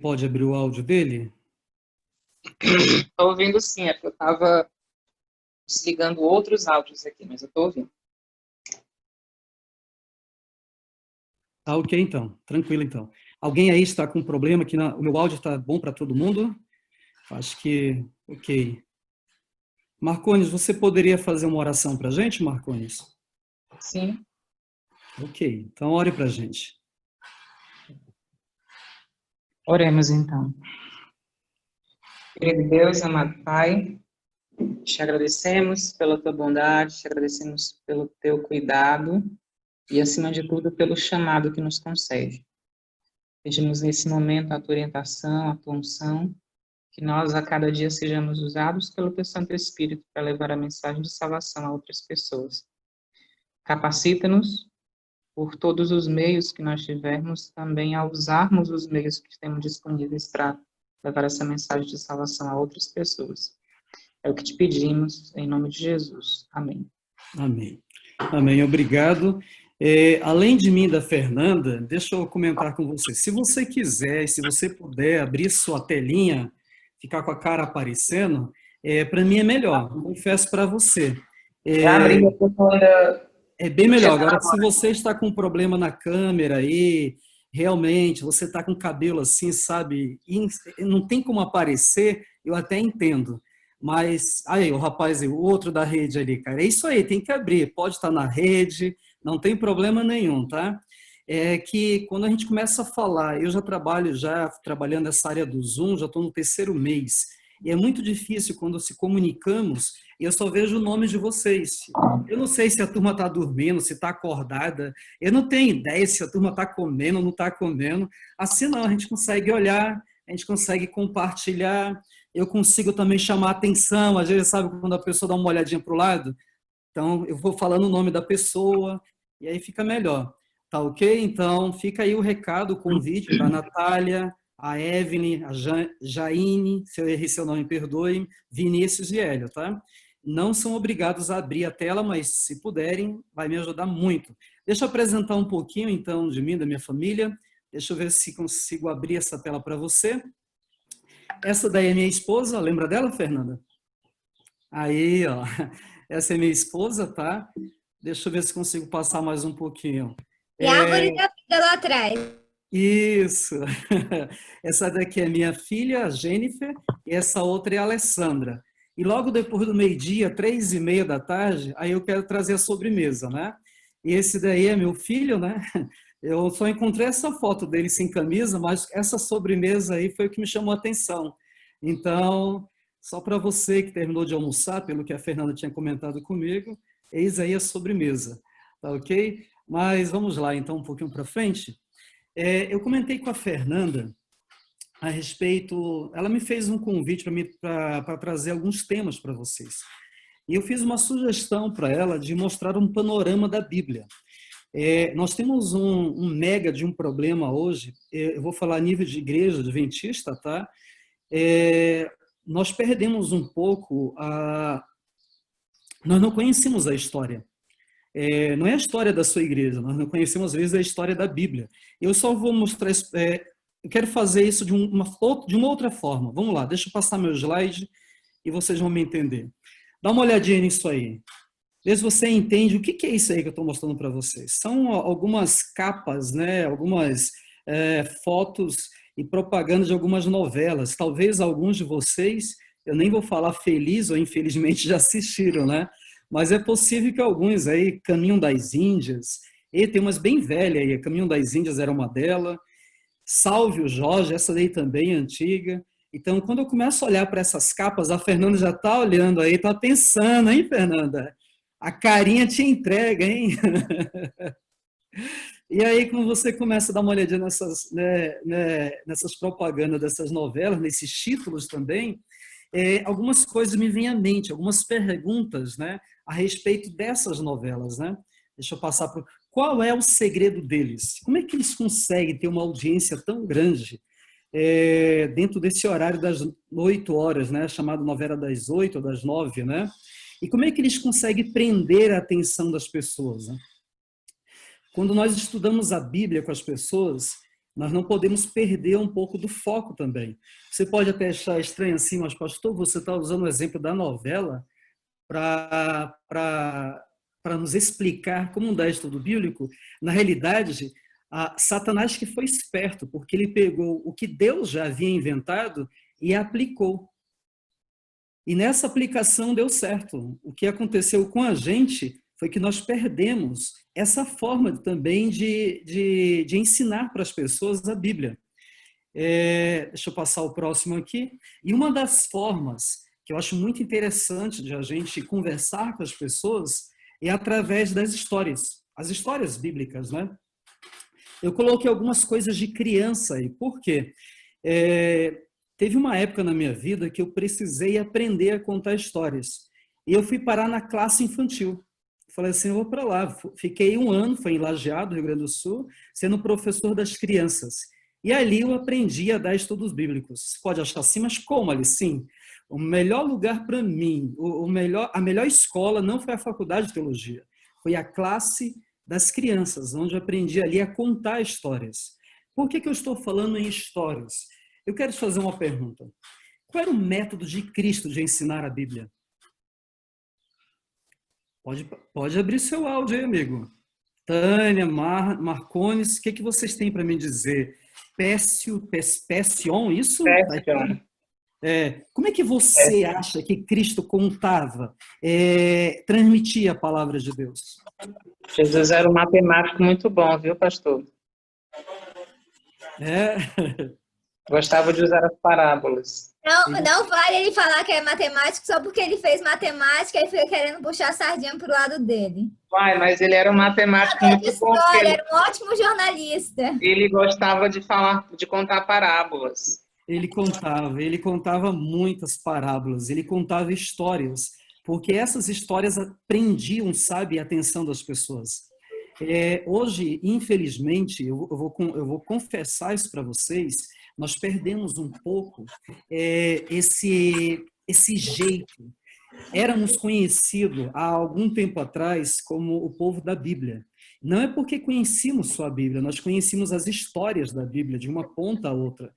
pode abrir o áudio dele? Estou ouvindo sim, é porque eu estava desligando outros áudios aqui, mas eu estou ouvindo. Tá ok, então. Tranquilo, então. Alguém aí está com problema que o meu áudio está bom para todo mundo? Acho que ok. Marcones, você poderia fazer uma oração para a gente, Marcones? Sim. Ok, então ore para a gente. Oremos então. Querido Deus, amado Pai, te agradecemos pela tua bondade, te agradecemos pelo teu cuidado e, acima de tudo, pelo chamado que nos concede. Pedimos nesse momento a tua orientação, a tua unção, que nós a cada dia sejamos usados pelo teu Santo Espírito para levar a mensagem de salvação a outras pessoas. Capacita-nos por todos os meios que nós tivermos, também a usarmos os meios que temos disponíveis para levar essa mensagem de salvação a outras pessoas. É o que te pedimos, em nome de Jesus. Amém. Amém. Amém, obrigado. Além de mim e da Fernanda, deixa eu comentar com você. Se você quiser, se você puder abrir sua telinha, ficar com a cara aparecendo, para mim é melhor, confesso para você. Já abri a ainda. É bem melhor. Agora, se você está com um problema na câmera aí, realmente, você está com o cabelo assim, sabe, e não tem como aparecer, eu até entendo. Mas, aí, o rapaz, o outro da rede ali, cara, é isso aí, tem que abrir. Pode estar na rede, não tem problema nenhum, tá? É que quando a gente começa a falar, eu já trabalhando nessa área do Zoom, já estou no terceiro mês, e é muito difícil quando se comunicamos, e eu só vejo o nome de vocês. Eu não sei se a turma está dormindo, se está acordada. Eu não tenho ideia se a turma está comendo ou não está comendo. Assim não, a gente consegue olhar, a gente consegue compartilhar. Eu consigo também chamar atenção. Às vezes, sabe, quando a pessoa dá uma olhadinha para o lado? Então, eu vou falando o nome da pessoa e aí fica melhor. Tá ok? Então, fica aí o recado, o convite para a Natália, a Evelyn, a Jaine, se eu errei seu nome, perdoe, Vinícius e Hélio, tá? Não são obrigados a abrir a tela, mas se puderem, vai me ajudar muito. Deixa eu apresentar um pouquinho, então, de mim, da minha família. Deixa eu ver se consigo abrir essa tela para você. Essa daí é minha esposa, lembra dela, Fernanda? Aí, ó. Essa é minha esposa, tá? Deixa eu ver se consigo passar mais um pouquinho. E a árvore da vida lá atrás. Isso. Essa daqui é minha filha, a Jennifer, e essa outra é a Alessandra. E logo depois do meio-dia, 3:30 da tarde, aí eu quero trazer a sobremesa, né? E esse daí é meu filho, né? Eu só encontrei essa foto dele sem camisa, mas essa sobremesa aí foi o que me chamou a atenção. Então, só para você que terminou de almoçar, pelo que a Fernanda tinha comentado comigo, eis aí a sobremesa, tá ok? Mas vamos lá, então, um pouquinho para frente. Eu comentei com a Fernanda a respeito, ela me fez um convite para trazer alguns temas para vocês. E eu fiz uma sugestão para ela de mostrar um panorama da Bíblia. Nós temos um mega de um problema hoje, eu vou falar a nível de igreja adventista, tá? Nós perdemos um pouco nós não conhecemos a história. Não é a história da sua igreja, nós não conhecemos, às vezes, a história da Bíblia. Eu só vou mostrar, eu quero fazer isso de uma outra forma. Vamos lá, deixa eu passar meu slide e vocês vão me entender. Dá uma olhadinha nisso aí. Vê se você entende o que é isso aí que eu estou mostrando para vocês. São algumas capas, né? Algumas fotos e propaganda de algumas novelas. Talvez alguns de vocês, eu nem vou falar feliz ou infelizmente já assistiram, né? Mas é possível que alguns aí, Caminho das Índias, e tem umas bem velhas aí, Caminho das Índias era uma delas, Salve o Jorge, essa daí também é antiga. Então, quando eu começo a olhar para essas capas, a Fernanda já está olhando aí, está pensando, hein, Fernanda? A carinha te entrega, hein? E aí, quando você começa a dar uma olhadinha nessas propagandas dessas novelas, nesses títulos também, algumas coisas me vêm à mente, algumas perguntas, né, a respeito dessas novelas, né? Deixa eu passar para qual é o segredo deles? Como é que eles conseguem ter uma audiência tão grande dentro desse horário das 8 horas, né, chamado novela das 8 ou das 9, né? E como é que eles conseguem prender a atenção das pessoas, né? Quando nós estudamos a Bíblia com as pessoas, Nós não podemos perder um pouco do foco também. Você pode até achar estranho assim, mas pastor, você está usando o exemplo da novela para nos explicar como dar estudo bíblico. Na realidade, Satanás que foi esperto, porque ele pegou o que Deus já havia inventado e aplicou. E nessa aplicação deu certo. O que aconteceu com a gente foi que nós perdemos essa forma também de ensinar para as pessoas a Bíblia. Deixa eu passar o próximo aqui. E uma das formas que eu acho muito interessante de a gente conversar com as pessoas é através das histórias, as histórias bíblicas, né? Eu coloquei algumas coisas de criança aí. Por quê? Teve uma época na minha vida que eu precisei aprender a contar histórias. E eu fui parar na classe infantil. Falei assim, eu vou para lá. Fiquei 1 ano, foi em Lajeado, Rio Grande do Sul, sendo professor das crianças. E ali eu aprendi a dar estudos bíblicos. Você pode achar assim, mas como ali? Sim. O melhor lugar para mim, a melhor escola não foi a faculdade de teologia, foi a classe das crianças, onde eu aprendi ali a contar histórias. Por que eu estou falando em histórias? Eu quero te fazer uma pergunta. Qual era o método de Cristo de ensinar a Bíblia? Pode abrir seu áudio aí, amigo. Tânia, Marcones, o que vocês têm para me dizer? Pession, isso? Pession. Como é que você acha que Cristo contava, transmitia a palavra de Deus? Jesus era um matemático muito bom, viu, pastor? Gostava de usar as parábolas. Não vale ele falar que é matemático só porque ele fez matemática e foi querendo puxar a sardinha pro lado dele. Vai, mas ele era um matemático muito bom. Ele era um ótimo jornalista. Ele gostava de contar parábolas. Ele contava muitas parábolas, ele contava histórias, porque essas histórias prendiam, sabe, a atenção das pessoas. Hoje, infelizmente, eu vou confessar isso para vocês, nós perdemos um pouco esse jeito. Éramos conhecidos há algum tempo atrás como o povo da Bíblia. Não é porque conhecíamos só a Bíblia, nós conhecíamos as histórias da Bíblia, de uma ponta a outra.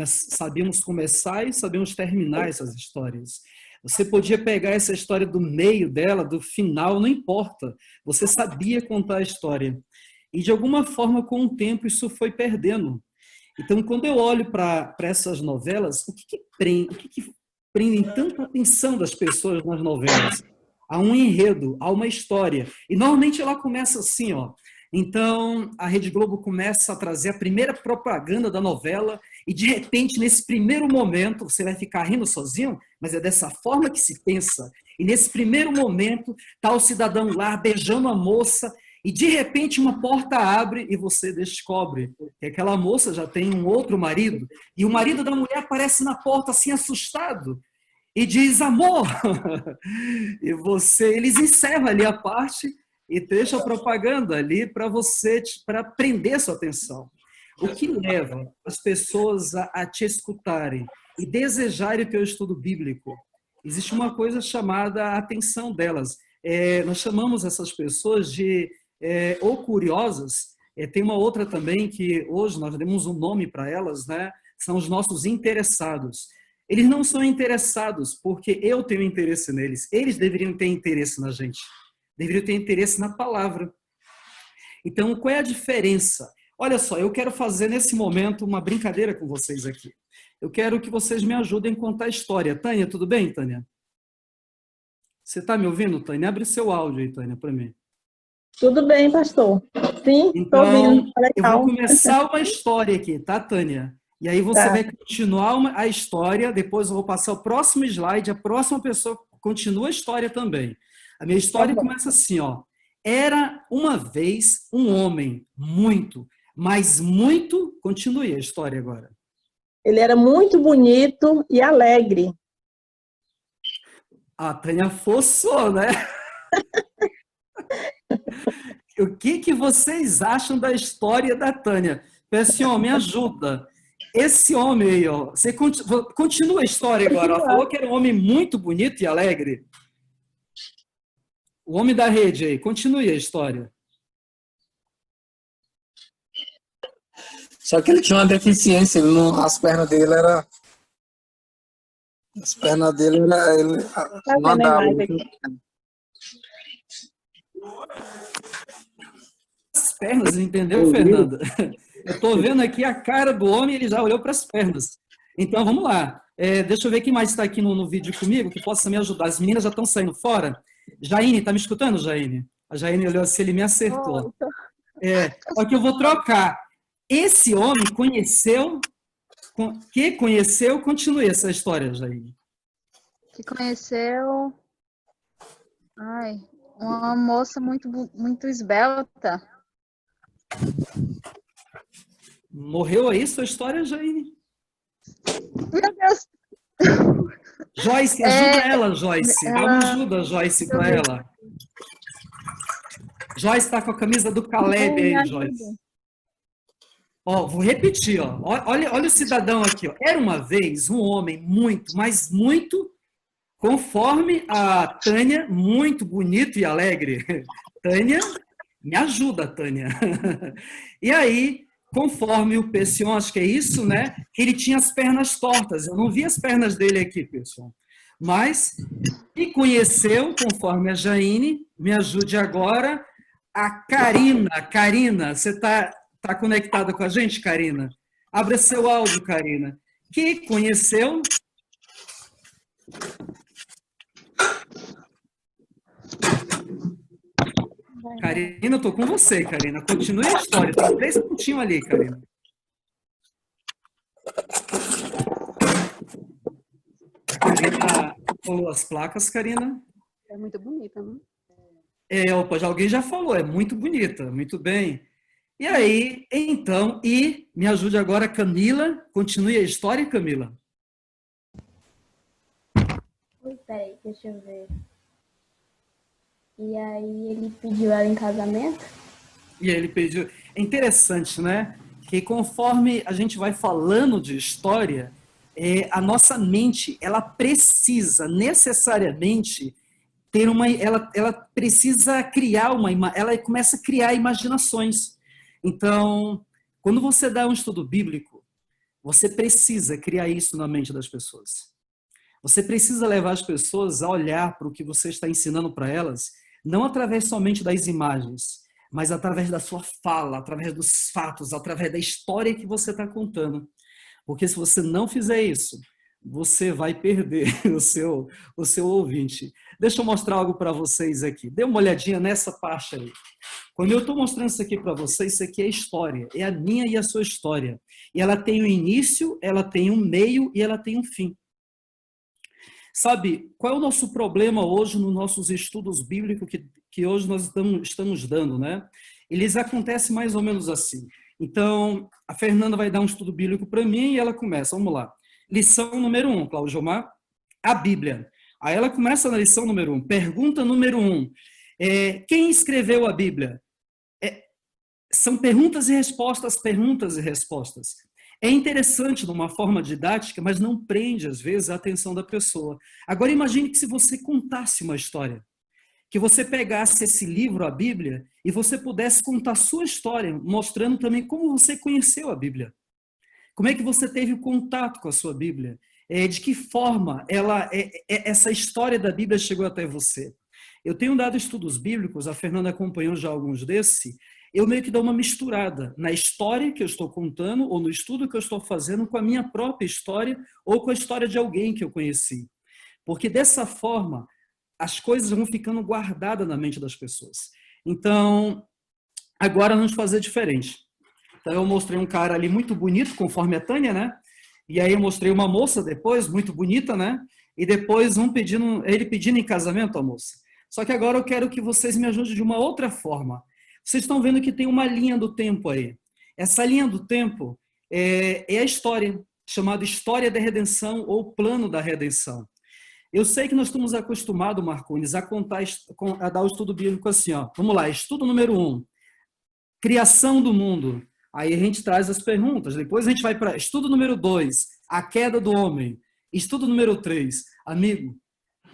Sabíamos começar e sabíamos terminar essas histórias. Você podia pegar essa história do meio dela, do final, não importa. Você sabia contar a história. E, de alguma forma, com o tempo, isso foi perdendo. Então, quando eu olho para essas novelas, o que prende tanta atenção das pessoas nas novelas? Há um enredo, há uma história. E, normalmente, ela começa assim, ó. Então, a Rede Globo começa a trazer a primeira propaganda da novela e, de repente, nesse primeiro momento, você vai ficar rindo sozinho, mas é dessa forma que se pensa. E, nesse primeiro momento, está o cidadão lá beijando a moça e, de repente, uma porta abre e você descobre que aquela moça já tem um outro marido e o marido da mulher aparece na porta assim, assustado, e diz, amor! E eles encerram ali a parte e deixa a propaganda ali para prender sua atenção. O que leva as pessoas a te escutarem e desejarem o teu estudo bíblico? Existe uma coisa chamada atenção delas. Nós chamamos essas pessoas de ou curiosas. Tem uma outra também que hoje nós demos um nome para elas, né? São os nossos interessados. Eles não são interessados porque eu tenho interesse neles. Eles deveriam ter interesse na gente. Deveriam ter interesse na palavra. Então, qual é a diferença? Olha só, eu quero fazer nesse momento uma brincadeira com vocês aqui. Eu quero que vocês me ajudem a contar a história. Tânia, tudo bem, Tânia? Você está me ouvindo, Tânia? Abre seu áudio aí, Tânia, para mim. Tudo bem, pastor. Sim, estou ouvindo. Então, eu vou começar uma história aqui, tá, Tânia? E aí você vai continuar a história, depois eu vou passar o próximo slide, a próxima pessoa continua a história também. A minha história começa assim, ó. Era uma vez um homem muito, mas muito... Continue a história agora. Ele era muito bonito e alegre. A Tânia forçou, né? O que vocês acham da história da Tânia? Pessoal, me ajuda. Esse homem aí, ó, você continua a história agora. Ela falou que era um homem muito bonito e alegre. O homem da rede aí, continue a história. Só que ele tinha uma deficiência, as pernas dele era. As pernas dele era. Ele Tá não vendo a andava. imagem aqui? As pernas, entendeu, Fernanda? Eu estou vendo aqui a cara do homem, ele já olhou para as pernas. Então, vamos lá. Deixa eu ver quem mais está aqui no vídeo comigo, que possa me ajudar. As meninas já estão saindo fora. Jaine, está me escutando, Jaine? A Jaine olhou assim, ele me acertou. Só que eu vou trocar. Esse homem continue essa história, Jaine. Que conheceu, uma moça muito esbelta. Morreu aí sua história, Jaine? Meu Deus! Joyce, ajuda ela, Joyce. Dá uma ajuda, Joyce, para ela. Joyce está com a camisa do Caleb aí, Joyce. Ó, vou repetir, ó. Olha o cidadão aqui, ó. Era uma vez um homem muito, mas muito, conforme a Tânia, muito bonito e alegre. Tânia, me ajuda, Tânia. E aí, conforme o Pesson, acho que é isso, né? Que ele tinha as pernas tortas. Eu não vi as pernas dele aqui, Pesson. Mas, e conheceu, conforme a Jaine, me ajude agora, a Karina. Karina, você está conectada com a gente, Karina? Abra seu áudio, Karina. Que conheceu... Karina, eu tô com você, Karina. Continue a história. Tem 3 pontinhos ali, Karina. Karina colou as placas, Karina. É muito bonita, né? Opa, alguém já falou, é muito bonita, muito bem. E aí, então, me ajude agora, Camila. Continue a história, Camila. Peraí, deixa eu ver. E aí ele pediu ela em casamento? E aí ele pediu... É interessante, né? Que conforme a gente vai falando de história, a nossa mente, ela precisa necessariamente ter uma... Ela precisa criar ela começa a criar imaginações. Então, quando você dá um estudo bíblico, você precisa criar isso na mente das pessoas. Você precisa levar as pessoas a olhar para o que você está ensinando para elas, não através somente das imagens, mas através da sua fala, através dos fatos, através da história que você está contando. Porque se você não fizer isso, você vai perder o seu ouvinte. Deixa eu mostrar algo para vocês aqui. Dê uma olhadinha nessa parte aí. Quando eu estou mostrando isso aqui para vocês, isso aqui é história. É a minha e a sua história. E ela tem um início, ela tem um meio e ela tem um fim. Sabe, qual é o nosso problema hoje nos nossos estudos bíblicos que hoje nós estamos dando, né? Eles acontecem mais ou menos assim. Então, a Fernanda vai dar um estudo bíblico para mim e ela começa, vamos lá. Lição número 1, Cláudio Omar, a Bíblia. Aí ela começa na lição número 1. Pergunta número 1. Quem escreveu a Bíblia? São perguntas e respostas, perguntas e respostas. É interessante de uma forma didática, mas não prende, às vezes, a atenção da pessoa. Agora, imagine que se você contasse uma história, que você pegasse esse livro, a Bíblia, e você pudesse contar a sua história, mostrando também como você conheceu a Bíblia. Como é que você teve o contato com a sua Bíblia? De que forma essa história da Bíblia chegou até você? Eu tenho dado estudos bíblicos, a Fernanda acompanhou já alguns desses, eu meio que dou uma misturada na história que eu estou contando ou no estudo que eu estou fazendo com a minha própria história ou com a história de alguém que eu conheci. Porque dessa forma, as coisas vão ficando guardadas na mente das pessoas. Então, agora vamos fazer diferente. Então, eu mostrei um cara ali muito bonito, conforme a Tânia, né? E aí eu mostrei uma moça depois, muito bonita, né? E depois ele pedindo em casamento a moça. Só que agora eu quero que vocês me ajudem de uma outra forma. Vocês estão vendo que tem uma linha do tempo aí. Essa linha do tempo é a história, chamada História da Redenção ou Plano da Redenção. Eu sei que nós estamos acostumados, Marcones, a dar o estudo bíblico assim, ó. Vamos lá, estudo número 1. Criação do mundo. Aí a gente traz as perguntas. Depois a gente vai para estudo número 2, a queda do homem. Estudo número 3, amigo,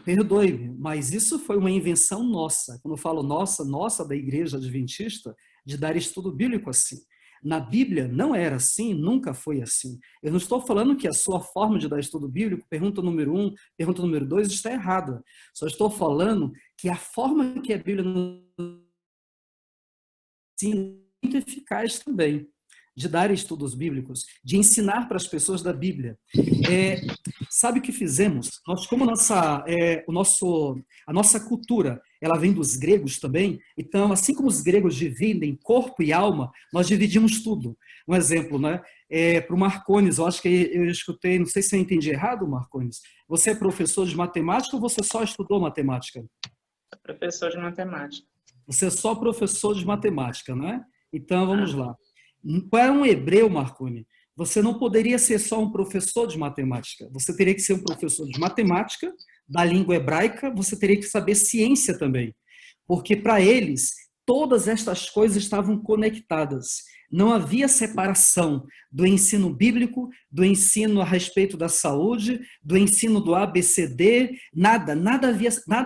perdoe-me, mas isso foi uma invenção nossa. Quando eu falo nossa da Igreja Adventista, de dar estudo bíblico assim. Na Bíblia não era assim, nunca foi assim. Eu não estou falando que a sua forma de dar estudo bíblico, pergunta número 1, pergunta número 2, está errada. Só estou falando que a forma que a Bíblia nos ensina é muito eficaz também, de dar estudos bíblicos, de ensinar para as pessoas da Bíblia. Sabe o que fizemos? Nós, como a nossa cultura, ela vem dos gregos também, então, assim como os gregos dividem corpo e alma, nós dividimos tudo. Um exemplo, né? Para o Marcones, eu acho que eu escutei, não sei se eu entendi errado, Marcones, você é professor de matemática ou você só estudou matemática? Professor de matemática. Você é só professor de matemática, não é? Então, vamos lá. Para um hebreu, Marconi, você não poderia ser só um professor de matemática. Você teria que ser um professor de matemática, da língua hebraica, você teria que saber ciência também. Porque para eles, todas estas coisas estavam conectadas. Não havia separação do ensino bíblico, do ensino a respeito da saúde, do ensino do ABCD, nada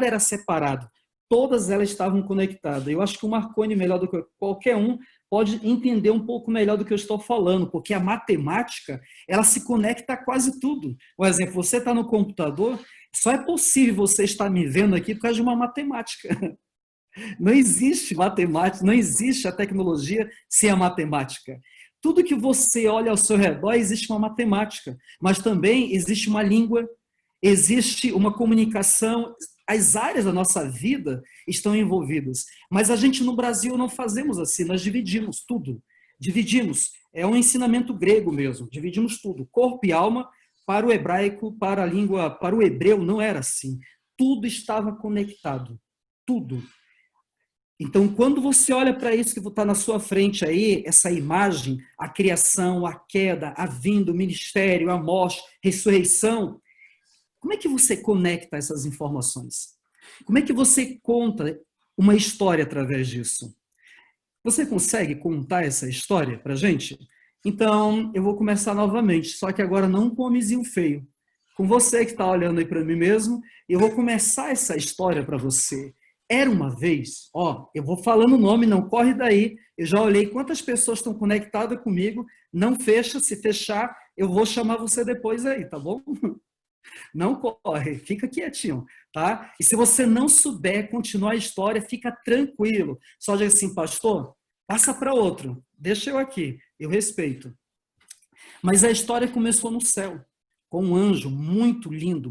era separado. Todas elas estavam conectadas. Eu acho que o Marconi, melhor do que qualquer um, pode entender um pouco melhor do que eu estou falando, porque a matemática, ela se conecta a quase tudo. Por exemplo, você está no computador, só é possível você estar me vendo aqui por causa de uma matemática. Não existe matemática, não existe a tecnologia sem a matemática. Tudo que você olha ao seu redor, existe uma matemática, mas também existe uma língua, existe uma comunicação. As áreas da nossa vida estão envolvidas. Mas a gente no Brasil não fazemos assim, nós dividimos tudo. Dividimos. É um ensinamento grego mesmo, dividimos tudo. Corpo e alma, para o hebraico, para a língua, para o hebreu não era assim. Tudo estava conectado. Tudo. Então, quando você olha para isso que está na sua frente aí, essa imagem, a criação, a queda, a vinda, o ministério, a morte, ressurreição, como é que você conecta essas informações? Como é que você conta uma história através disso? Você consegue contar essa história para a gente? Então, eu vou começar novamente, só que agora não com o homenzinho feio. Com você que está olhando aí para mim mesmo, eu vou começar essa história para você. Era uma vez, eu vou falando o nome, não corre daí, eu já olhei quantas pessoas estão conectadas comigo, não fecha, se fechar, eu vou chamar você depois aí, tá bom? Não corre, fica quietinho, tá? E se você não souber continuar a história, fica tranquilo. Só diga assim, pastor, passa para outro, deixa eu aqui, eu respeito. Mas a história começou no céu, com um anjo muito lindo,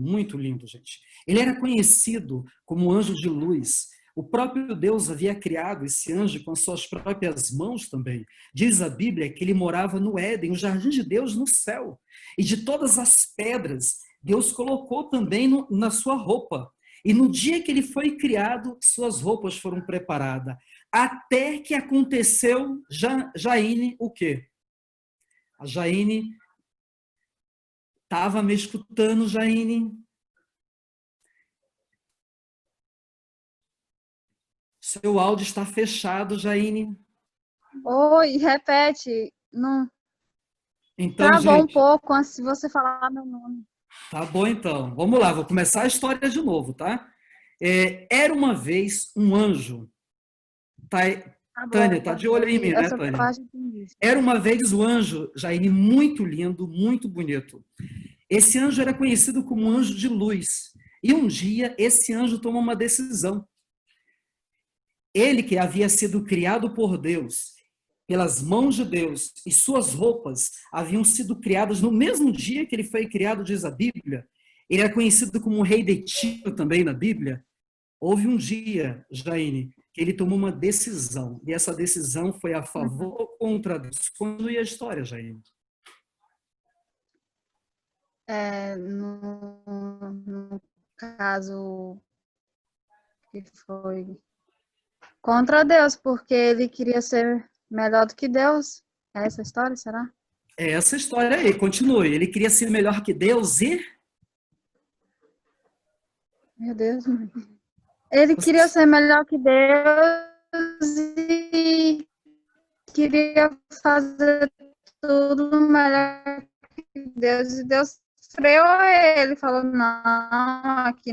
gente. Ele era conhecido como anjo de luz. O próprio Deus havia criado esse anjo com as suas próprias mãos também. Diz a Bíblia que ele morava no Éden, o jardim de Deus no céu. E de todas as pedras, Deus colocou também na sua roupa. E no dia que ele foi criado, suas roupas foram preparadas. Até que aconteceu, Jaine, o quê? A Jaine estava me escutando, Jaine? Seu áudio está fechado, Jaine. Oi, repete. Não. Então, Travou um gente, pouco antes de você falar meu nome. tá bom então. Vamos lá, vou começar a história de novo, tá? Era uma vez um anjo. Tânia, tá de olho em mim, né, Essa Tânia? parte eu entendi. Era uma vez um anjo, Jaine, muito lindo, muito bonito. Esse anjo era conhecido como anjo de luz. E um dia, esse anjo tomou uma decisão. Ele, que havia sido criado por Deus, pelas mãos de Deus, e suas roupas haviam sido criadas no mesmo dia que ele foi criado, diz a Bíblia. Ele é conhecido como o rei de Tiro também na Bíblia. Houve um dia, Jaine, que ele tomou uma decisão, e essa decisão foi a favor ou contra Deus. Continue a história, Jaine. No caso, que foi contra Deus, porque ele queria ser melhor do que Deus. É essa a história, será? É essa história aí, continue. Ele queria ser melhor que Deus e... Meu Deus. Ele queria ser melhor que Deus e queria fazer tudo melhor que Deus. E Deus freou ele, falou, não, aqui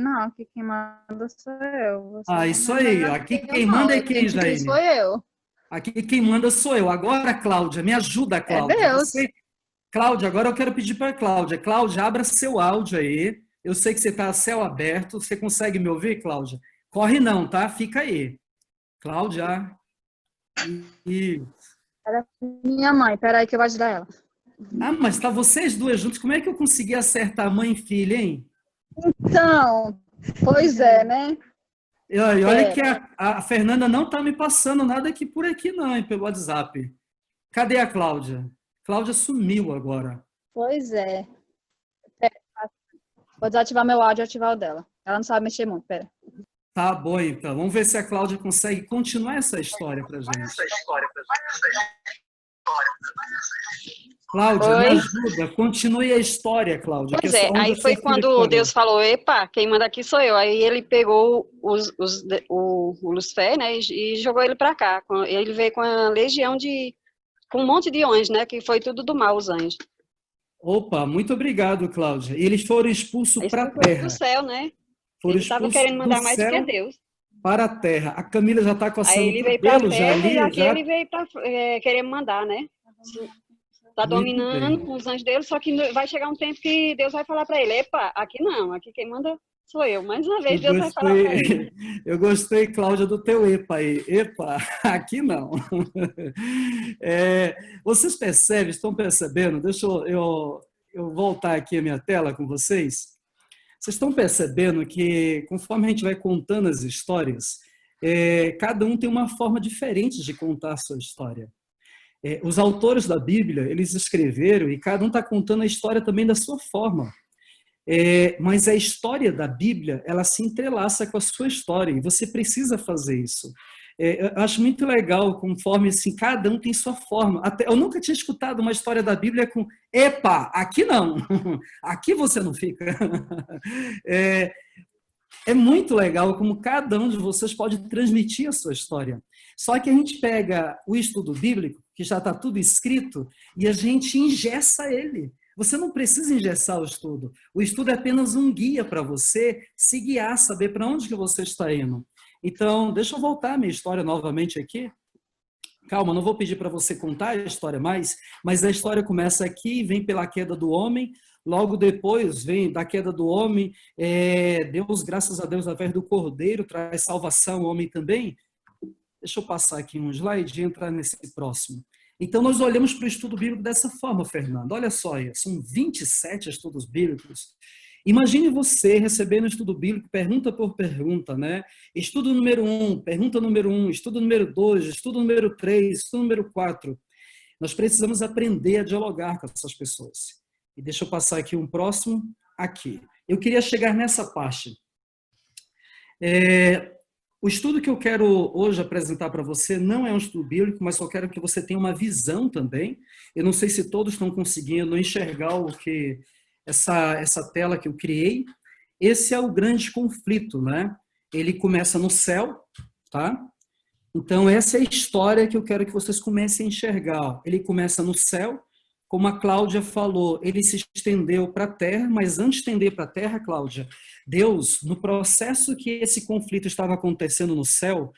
quem manda sou eu. Você isso aí, aqui quem manda é quem, Jaine? Sou eu. Aqui quem manda sou eu. Agora, Cláudia, me ajuda, Cláudia. Deus. Cláudia, agora eu quero pedir para a Cláudia. Cláudia, abra seu áudio aí. Eu sei que você está a céu aberto. Você consegue me ouvir, Cláudia? Corre não, tá? Fica aí. Cláudia. E... Minha mãe, peraí que eu vou ajudar ela. Ah, mas tá vocês duas juntos. Como é que eu consegui acertar mãe e filha, hein? Então, pois é, né? E olha que a Fernanda não tá me passando nada aqui por aqui, não, hein, pelo WhatsApp. Cadê a Cláudia? Cláudia sumiu agora. Pois é. Pera, vou desativar meu áudio e ativar o dela. Ela não sabe mexer muito, pera. Tá bom, então. Vamos ver se a Cláudia consegue continuar essa história pra gente. Cláudia, me Oi. ajuda. Continue a história, Cláudia. Pois que é, essa onda aí seu foi filho quando parou. Deus falou, epa, quem manda aqui sou eu. Aí ele pegou o Lucifer, né, e jogou ele para cá. Ele veio com a legião com um monte de anjos, né, que foi tudo do mal, os anjos. Opa, muito obrigado, Cláudia. E eles foram expulsos Aí para a foi terra. do céu, né? Foram Ele estava expulsos querendo mandar do mais do que céu Deus. para a terra. A Camila já está Aí coçando ele o veio para a cabelo já terra e ali. aqui Já... ele veio para querer mandar, né? Tá Muito dominando bem. com os anjos dele, só que vai chegar um tempo que Deus vai falar para ele, epa, aqui não, aqui quem manda sou eu. Mais uma vez Deus vai falar para ele. Eu gostei, Cláudia, do teu epa aí. Epa, aqui não. Vocês percebem, estão percebendo? Deixa eu voltar aqui a minha tela com vocês. Vocês estão percebendo que, conforme a gente vai contando as histórias, cada um tem uma forma diferente de contar a sua história. Os autores da Bíblia, eles escreveram e cada um está contando a história também da sua forma. Mas a história da Bíblia, ela se entrelaça com a sua história e você precisa fazer isso. Eu acho muito legal, conforme assim, cada um tem sua forma. Eu nunca tinha escutado uma história da Bíblia com epa, aqui não, aqui você não fica. É muito legal como cada um de vocês pode transmitir a sua história. Só que a gente pega o estudo bíblico, que já está tudo escrito, e a gente engessa ele. Você não precisa engessar o estudo. O estudo é apenas um guia para você se guiar, saber para onde que você está indo. Então, deixa eu voltar a minha história novamente aqui. Calma, não vou pedir para você contar a história mais, mas a história começa aqui, vem pela queda do homem, logo depois vem da queda do homem, Deus, graças a Deus, através do Cordeiro, traz salvação ao homem também. Deixa eu passar aqui um slide e entrar nesse próximo. Então, nós olhamos para o estudo bíblico dessa forma, Fernando. Olha só, são 27 estudos bíblicos. Imagine você recebendo estudo bíblico pergunta por pergunta, né? Estudo número 1, pergunta número 1, estudo número 2, estudo número 3, estudo número 4. Nós precisamos aprender a dialogar com essas pessoas. E deixa eu passar aqui um próximo, aqui. Eu queria chegar nessa parte. O estudo que eu quero hoje apresentar para você não é um estudo bíblico, mas só quero que você tenha uma visão também. Eu não sei se todos estão conseguindo enxergar o que essa tela que eu criei. Esse é o grande conflito, né? Ele começa no céu, tá? Então, essa é a história que eu quero que vocês comecem a enxergar. Ele começa no céu, como a Cláudia falou, ele se estendeu para a terra, mas antes de estender para a terra, Cláudia, Deus, no processo que esse conflito estava acontecendo no céu,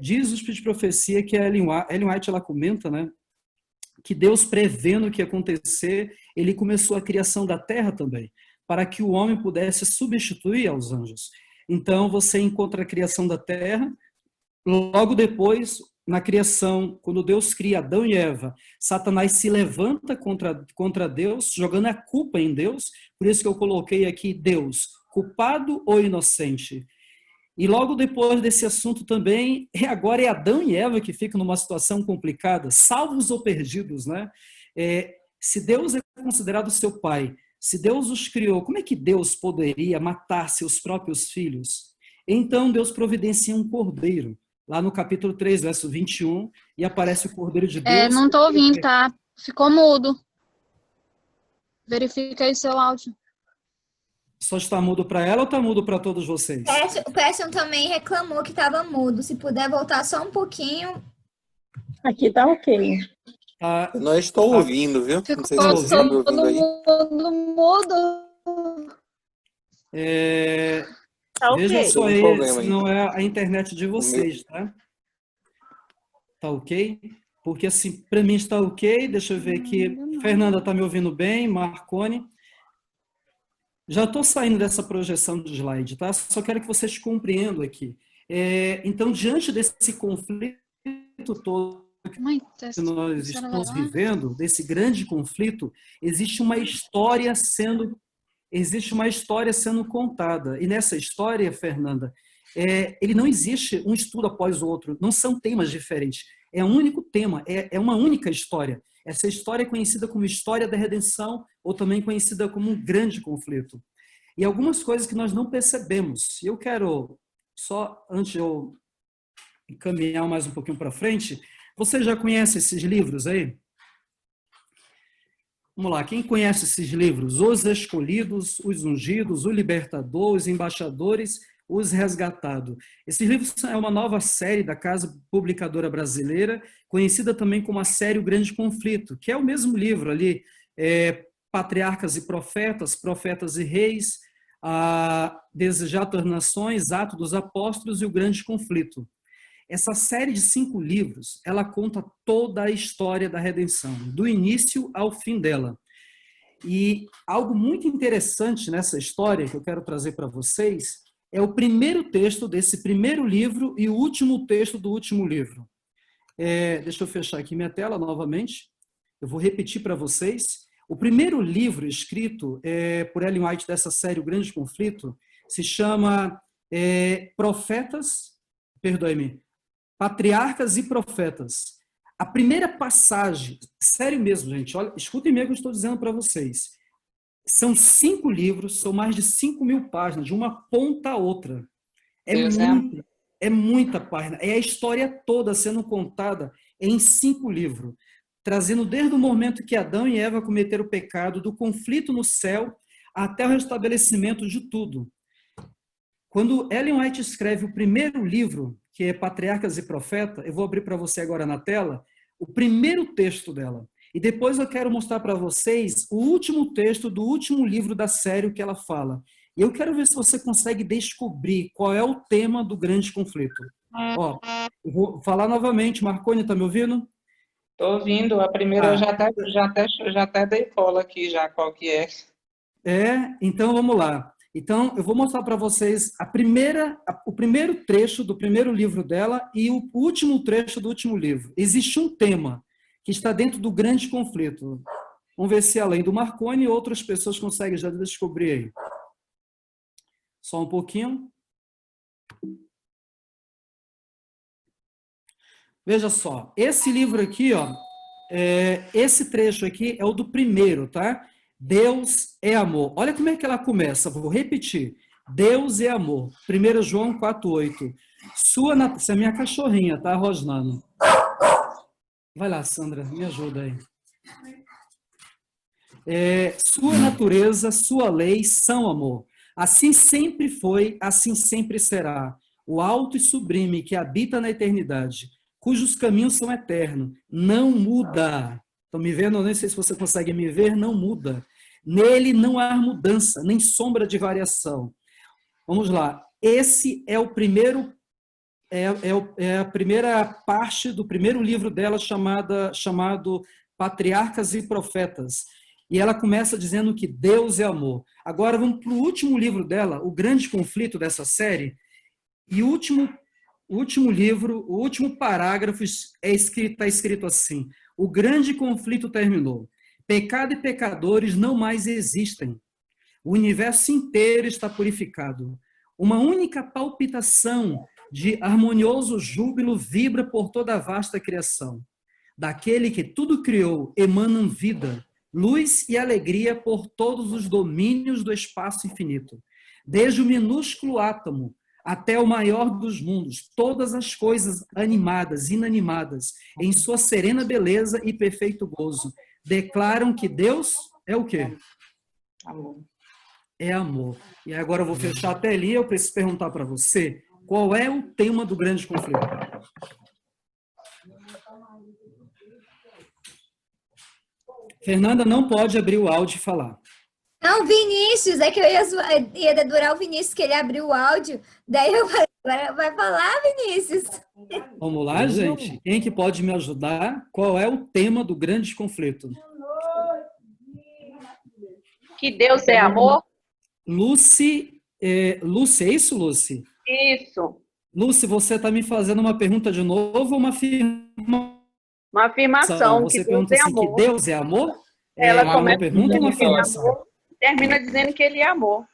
diz o Espírito de Profecia que a Ellen White ela comenta, né, que Deus, prevendo o que ia acontecer, ele começou a criação da terra também, para que o homem pudesse substituir aos anjos. Então, você encontra a criação da terra, logo depois, na criação, quando Deus cria Adão e Eva, Satanás se levanta contra Deus, jogando a culpa em Deus, por isso que eu coloquei aqui Deus, culpado ou inocente. E logo depois desse assunto também, agora é Adão e Eva que ficam numa situação complicada, salvos ou perdidos, né? Se Deus é considerado seu pai, se Deus os criou, como é que Deus poderia matar seus próprios filhos? Então Deus providencia um cordeiro, lá no capítulo 3, verso 21, e aparece o cordeiro de Deus. Não estou ouvindo, tá? Ficou mudo. Verifica aí seu áudio. Só está mudo para ela ou está mudo para todos vocês? O Person também reclamou que estava mudo. Se puder voltar só um pouquinho. Aqui tá ok. Não estou ouvindo, viu? Não sei se Ficou vocês estão me ouvindo todo aí. mundo mudo. Tá ok. Veja só Tem um aí, problema se aí. não é a internet de vocês, tá? Tá ok? Porque assim, para mim está ok. Deixa eu ver aqui. Fernanda está me ouvindo bem? Marcone. Já estou saindo dessa projeção de slide, tá? Só quero que vocês compreendam aqui. Então, diante desse conflito todo que nós estamos vivendo, desse grande conflito, existe uma história sendo contada. E nessa história, Fernanda, ele não existe um estudo após o outro, não são temas diferentes. É um único tema, é uma única história. Essa história é conhecida como história da redenção, ou também conhecida como um grande conflito. E algumas coisas que nós não percebemos. Eu quero, só antes de eu caminhar mais um pouquinho para frente, você já conhece esses livros aí? Vamos lá, quem conhece esses livros? Os Escolhidos, Os Ungidos, O Libertador, Os Embaixadores, Os Resgatados. Esses livros é uma nova série da Casa Publicadora Brasileira, conhecida também como a série O Grande Conflito, que é o mesmo livro ali, Patriarcas e Profetas, Profetas e Reis, Desejadas Nações, Atos dos Apóstolos e O Grande Conflito. Essa série de 5 livros, ela conta toda a história da redenção, do início ao fim dela. E algo muito interessante nessa história que eu quero trazer para vocês é o primeiro texto desse primeiro livro e o último texto do último livro. Deixa eu fechar aqui minha tela novamente. Eu vou repetir para vocês. O primeiro livro escrito por Ellen White dessa série O Grande Conflito se chama Patriarcas e Profetas. A primeira passagem, sério mesmo, gente, olha, escutem mesmo o que eu estou dizendo para vocês. São 5 livros, são mais de 5.000 páginas, de uma ponta a outra. É muita página. É a história toda sendo contada em 5 livros, trazendo desde o momento que Adão e Eva cometeram o pecado, do conflito no céu, até o restabelecimento de tudo. Quando Ellen White escreve o primeiro livro, que é Patriarcas e Profetas, eu vou abrir para você agora na tela, o primeiro texto dela. E depois eu quero mostrar para vocês o último texto do último livro da série que ela fala. E eu quero ver se você consegue descobrir qual é o tema do grande conflito. Ó, eu vou falar novamente. Marcone, está me ouvindo? Estou ouvindo. A primeira já até dei cola aqui, já, qual que é. Então vamos lá. Então, eu vou mostrar para vocês o primeiro trecho do primeiro livro dela e o último trecho do último livro. Existe um tema que está dentro do grande conflito. Vamos ver se, além do Marcone, outras pessoas conseguem já descobrir aí. Só um pouquinho. Veja só, esse livro aqui, ó, esse trecho aqui é o do primeiro, tá? Deus é amor. Olha como é que ela começa, vou repetir. Deus é amor. 1 João 4,8. Essa é a minha cachorrinha, tá, rosnando? Vai lá, Sandra, me ajuda aí. Sua natureza, sua lei são amor. Assim sempre foi, assim sempre será. O alto e sublime que habita na eternidade, cujos caminhos são eternos, não muda. Estão me vendo? Eu nem sei se você consegue me ver, não muda. Nele não há mudança, nem sombra de variação. Vamos lá. Esse é o primeiro, a primeira parte do primeiro livro dela chamado Patriarcas e Profetas. E ela começa dizendo que Deus é amor. Agora vamos para o último livro dela, O Grande Conflito dessa série. E o último livro, o último parágrafo está escrito assim: o grande conflito terminou. Pecado e pecadores não mais existem. O universo inteiro está purificado. Uma única palpitação de harmonioso júbilo vibra por toda a vasta criação. Daquele que tudo criou emanam vida, luz e alegria por todos os domínios do espaço infinito. Desde o minúsculo átomo até o maior dos mundos, todas as coisas animadas, inanimadas, em sua serena beleza e perfeito gozo, declaram que Deus é o quê? Amor. É amor. E agora eu vou fechar a telinha, eu preciso perguntar para você, qual é o tema do grande conflito? Fernanda não pode abrir o áudio e falar. Não, Vinícius, é que eu ia dedurar o Vinícius, que ele abriu o áudio, daí eu falei, Agora vai falar, Vinícius? Vamos lá, gente? Quem que pode me ajudar? Qual é o tema do grande conflito? Que Deus é amor? Lucy, Lucy, é isso, Lucy? Isso. Lucy, você está me fazendo uma pergunta de novo ou uma afirmação? Uma afirmação, Você que Deus pergunta é assim, que amor. Deus é amor? Ela Uma começa pergunta ou uma dizendo que ele é afirmação? amor, termina dizendo que ele é amor.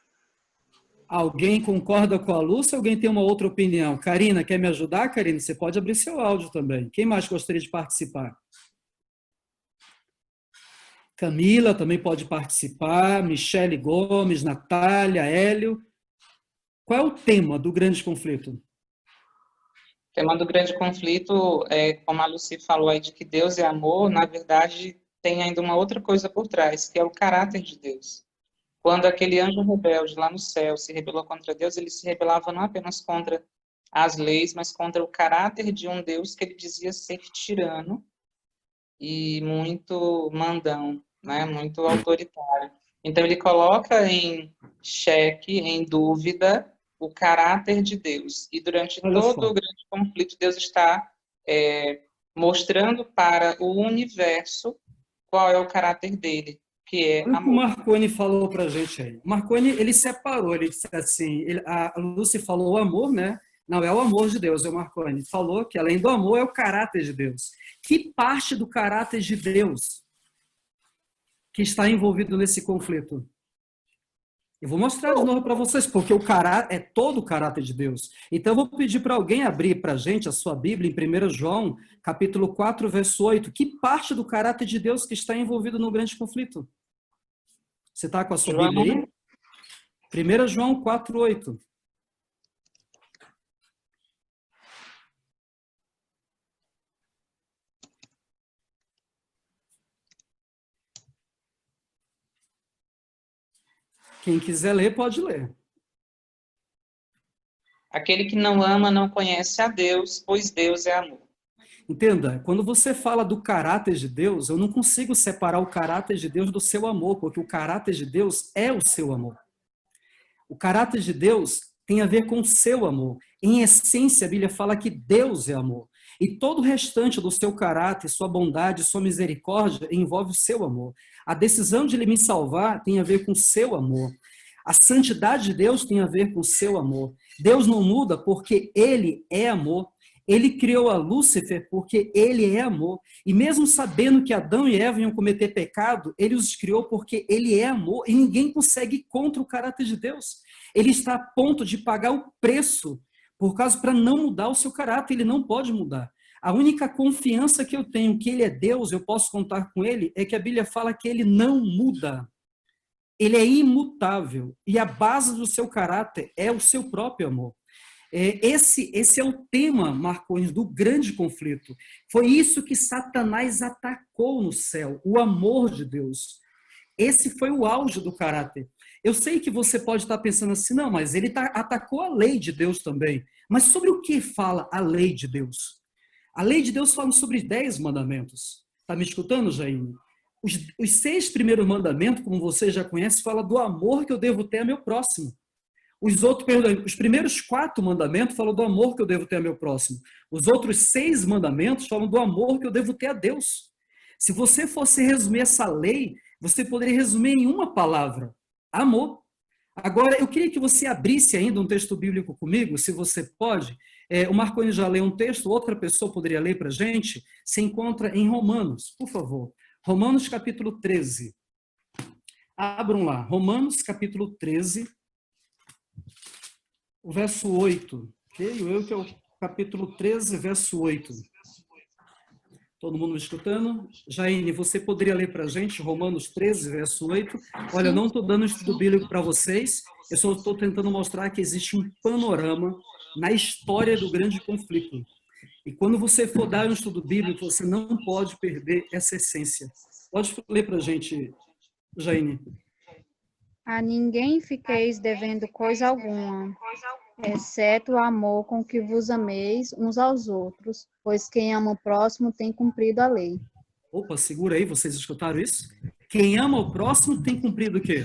Alguém concorda com a Lúcia ou alguém tem uma outra opinião? Karina, quer me ajudar, Karina? Você pode abrir seu áudio também. Quem mais gostaria de participar? Camila também pode participar, Michele Gomes, Natália, Hélio. Qual é o tema do grande conflito? O tema do grande conflito é, como a Lucy falou aí, de que Deus é amor, na verdade, tem ainda uma outra coisa por trás, que é o caráter de Deus. Quando aquele anjo rebelde lá no céu se rebelou contra Deus, ele se rebelava não apenas contra as leis, mas contra o caráter de um Deus que ele dizia ser tirano e muito mandão, né? Muito autoritário. Então, ele coloca em xeque, em dúvida, o caráter de Deus. E durante todo o grande conflito, Deus está mostrando para o universo qual é o caráter dele, que é Olha o que o amor. Marconi falou para a gente aí. O Marconi, ele separou, ele disse assim, a Lucy falou o amor, né? Não é o amor de Deus, é o Marconi. Falou que além do amor é o caráter de Deus. Que parte do caráter de Deus que está envolvido nesse conflito? Eu vou mostrar de novo para vocês, porque o caráter é todo o caráter de Deus. Então, eu vou pedir para alguém abrir para a gente a sua Bíblia em 1 João, capítulo 4, verso 8. Que parte do caráter de Deus que está envolvido no grande conflito? Você está com a sua Bíblia aí? 1 João 4, 8. Quem quiser ler, pode ler. Aquele que não ama não conhece a Deus, pois Deus é amor. Entenda, quando você fala do caráter de Deus, eu não consigo separar o caráter de Deus do seu amor, porque o caráter de Deus é o seu amor. O caráter de Deus tem a ver com o seu amor. Em essência, a Bíblia fala que Deus é amor. E todo o restante do seu caráter, sua bondade, sua misericórdia envolve o seu amor. A decisão de Ele me salvar tem a ver com o seu amor. A santidade de Deus tem a ver com o seu amor. Deus não muda porque Ele é amor. Ele criou a Lúcifer porque Ele é amor. E mesmo sabendo que Adão e Eva iam cometer pecado, Ele os criou porque Ele é amor. E ninguém consegue ir contra o caráter de Deus. Ele está a ponto de pagar o preço para não mudar o seu caráter. Ele não pode mudar. A única confiança que eu tenho que Ele é Deus, eu posso contar com Ele, é que a Bíblia fala que Ele não muda. Ele é imutável. E a base do seu caráter é o seu próprio amor. Esse é o tema, Marconi, do grande conflito. Foi isso que Satanás atacou no céu, o amor de Deus. Esse foi o auge do caráter. Eu sei que você pode estar pensando assim, não, mas ele atacou a lei de Deus também. Mas sobre o que fala a lei de Deus? A lei de Deus fala sobre 10 mandamentos. Está me escutando, Jaime? Os 6 primeiros mandamentos, como você já conhece, fala do amor que eu devo ter a meu próximo. Os primeiros 4 mandamentos falam do amor que eu devo ter a meu próximo. Os outros 6 mandamentos falam do amor que eu devo ter a Deus. Se você fosse resumir essa lei, você poderia resumir em uma palavra: amor. Agora, eu queria que você abrisse ainda um texto bíblico comigo, se você pode. O Marconi já leu um texto, outra pessoa poderia ler para a gente. Se encontra em Romanos, por favor. Romanos capítulo 13. Abram lá. Romanos capítulo 13. O verso 8, creio eu que é o capítulo 13, verso 8. Todo mundo me escutando? Jaine, você poderia ler para a gente Romanos 13, verso 8? Olha, eu não estou dando estudo bíblico para vocês, eu só estou tentando mostrar que existe um panorama na história do grande conflito. E quando você for dar um estudo bíblico, você não pode perder essa essência. Pode ler para a gente, Jaine. A ninguém fiqueis devendo coisa alguma, exceto o amor com que vos ameis uns aos outros, pois quem ama o próximo tem cumprido a lei. Opa, segura aí, vocês escutaram isso? Quem ama o próximo tem cumprido o quê?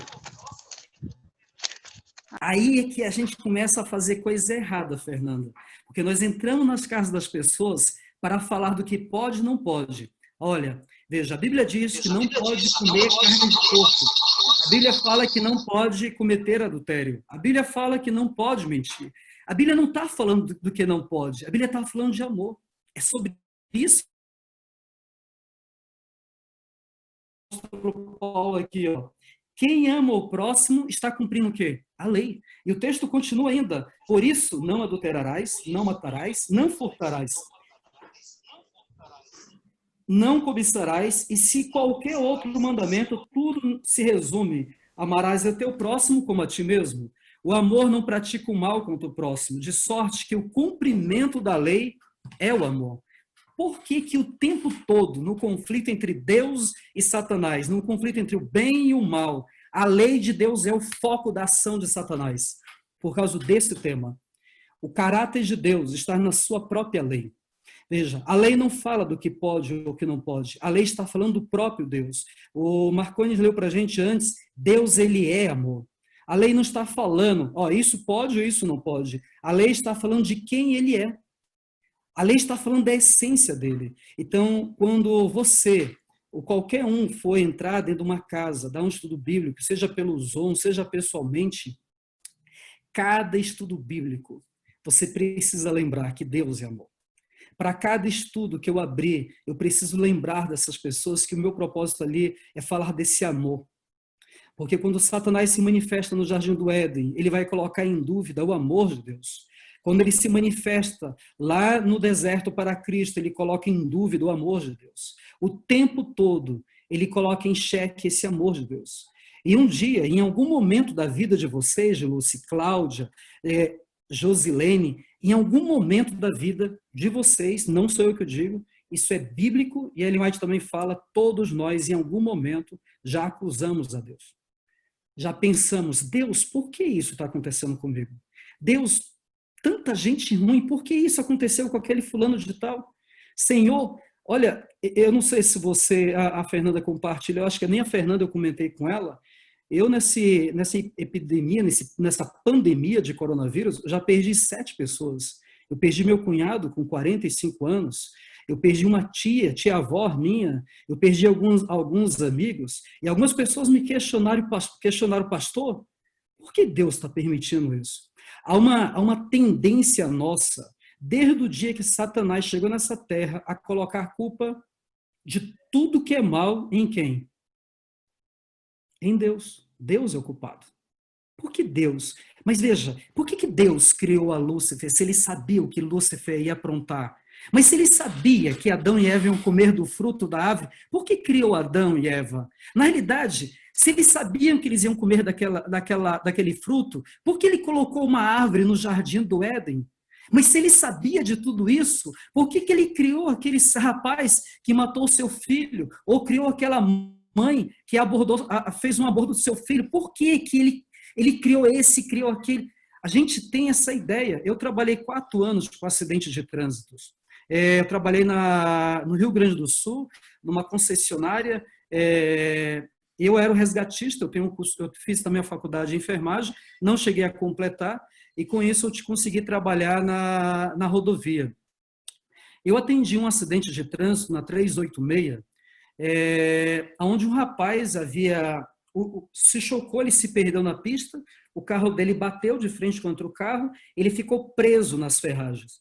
Aí é que a gente começa a fazer coisa errada, Fernanda. Porque nós entramos nas casas das pessoas para falar do que pode e não pode. Olha, veja, a Bíblia diz que não pode comer carne de porco. A Bíblia fala que não pode cometer adultério. A Bíblia fala que não pode mentir. A Bíblia não está falando do que não pode. A Bíblia está falando de amor. É sobre isso. Paulo aqui, ó. Quem ama o próximo está cumprindo o quê? A lei. E o texto continua ainda. Por isso, não adulterarás, não matarás, não furtarás, não cobiçarás, e se qualquer outro mandamento, tudo se resume: amarás a teu próximo como a ti mesmo. O amor não pratica o mal contra o próximo, de sorte que o cumprimento da lei é o amor. Por que que o tempo todo, no conflito entre Deus e Satanás, no conflito entre o bem e o mal, a lei de Deus é o foco da ação de Satanás? Por causa desse tema. O caráter de Deus está na sua própria lei. Veja, a lei não fala do que pode ou que não pode. A lei está falando do próprio Deus. O Marcones leu para a gente antes, Deus, ele é amor. A lei não está falando, ó, isso pode ou isso não pode. A lei está falando de quem ele é. A lei está falando da essência dele. Então, quando você, ou qualquer um, for entrar dentro de uma casa, dar um estudo bíblico, seja pelo Zoom, seja pessoalmente, cada estudo bíblico, você precisa lembrar que Deus é amor. Para cada estudo que eu abrir, eu preciso lembrar dessas pessoas que o meu propósito ali é falar desse amor. Porque quando Satanás se manifesta no Jardim do Éden, ele vai colocar em dúvida o amor de Deus. Quando ele se manifesta lá no deserto para Cristo, ele coloca em dúvida o amor de Deus. O tempo todo, ele coloca em xeque esse amor de Deus. E um dia, em algum momento da vida de vocês, Lúcia, Cláudia, Josilene, em algum momento da vida de vocês, não sou eu que eu digo, isso é bíblico, e Ellen White também fala, todos nós, em algum momento, já acusamos a Deus. Já pensamos, Deus, por que isso está acontecendo comigo? Deus, tanta gente ruim, por que isso aconteceu com aquele fulano de tal? Senhor, olha, eu não sei se você, a Fernanda compartilha, eu acho que nem a Fernanda eu comentei com ela, eu nessa epidemia, nessa pandemia de coronavírus, já perdi 7 pessoas. Eu perdi meu cunhado com 45 anos, eu perdi uma tia-avó minha, eu perdi alguns amigos, e algumas pessoas me questionaram, pastor, por que Deus está permitindo isso? Há uma tendência nossa, desde o dia que Satanás chegou nessa terra, a colocar a culpa de tudo que é mal em quem? Em Deus. Deus é o culpado. Por que Deus? Mas veja, por que Deus criou a Lúcifer se ele sabia o que Lúcifer ia aprontar? Mas se ele sabia que Adão e Eva iam comer do fruto da árvore, por que criou Adão e Eva? Na realidade, se eles sabiam que eles iam comer daquele fruto, por que ele colocou uma árvore no jardim do Éden? Mas se ele sabia de tudo isso, por que ele criou aquele rapaz que matou seu filho? Ou criou aquela mãe que fez um aborto do seu filho? Por que ele criou esse, criou aquele? A gente tem essa ideia. Eu trabalhei 4 anos com acidentes de trânsito. Eu trabalhei no Rio Grande do Sul, numa concessionária. Eu era o resgatista, eu fiz também a faculdade de enfermagem, não cheguei a completar, e com isso eu consegui trabalhar na rodovia. Eu atendi um acidente de trânsito na 386, onde um rapaz se chocou, ele se perdeu na pista, o carro dele bateu de frente contra o carro, ele ficou preso nas ferragens.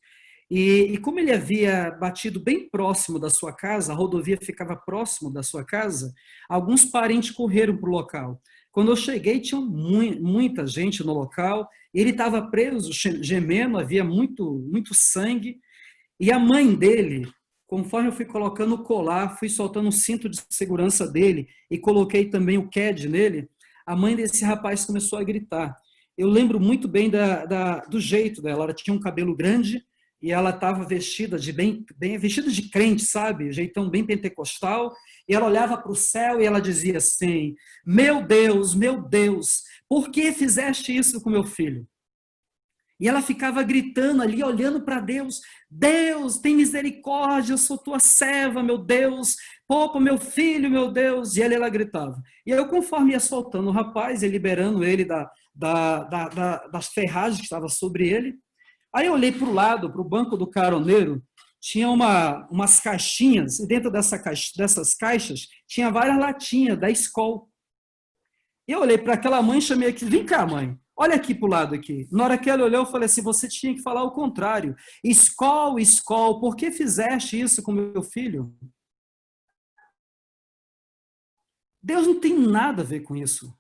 E como ele havia batido bem próximo da sua casa, a rodovia ficava próximo da sua casa, alguns parentes correram para o local. Quando eu cheguei, tinha muita gente no local, ele estava preso, gemendo, havia muito sangue, e a mãe dele, conforme eu fui colocando o colar, fui soltando o cinto de segurança dele e coloquei também o CAD nele, a mãe desse rapaz começou a gritar. Eu lembro muito bem do jeito dela, ela tinha um cabelo grande e ela estava vestida vestida de crente, sabe? Jeitão bem pentecostal, e ela olhava para o céu e ela dizia assim, meu Deus, por que fizeste isso com meu filho? E ela ficava gritando ali, olhando para Deus: Deus, tem misericórdia, eu sou tua serva, meu Deus, poupa meu filho, meu Deus. E ela gritava. E eu, conforme ia soltando o rapaz e liberando ele das ferragens que estavam sobre ele, aí eu olhei para o lado, para o banco do caroneiro, tinha umas caixinhas, e dentro dessas caixas tinha várias latinhas da Skol. Eu olhei para aquela mãe e chamei aqui: vem cá, mãe, olha aqui para o lado aqui. Na hora que ela olhou, eu falei assim: você tinha que falar o contrário. Skol, Skol, por que fizeste isso com meu filho? Deus não tem nada a ver com isso.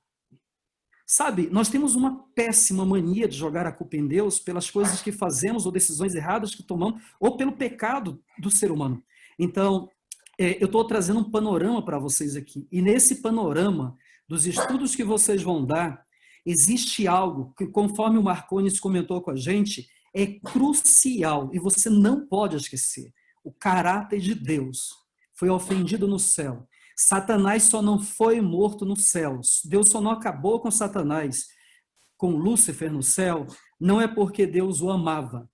Sabe, nós temos uma péssima mania de jogar a culpa em Deus pelas coisas que fazemos ou decisões erradas que tomamos, ou pelo pecado do ser humano. Então, eu estou trazendo um panorama para vocês aqui. E nesse panorama dos estudos que vocês vão dar, existe algo que, conforme o Marcones comentou com a gente, é crucial e você não pode esquecer. O caráter de Deus foi ofendido no céu. Satanás só não foi morto nos céus. Deus só não acabou com Satanás, com Lúcifer no céu, não é porque Deus o amava.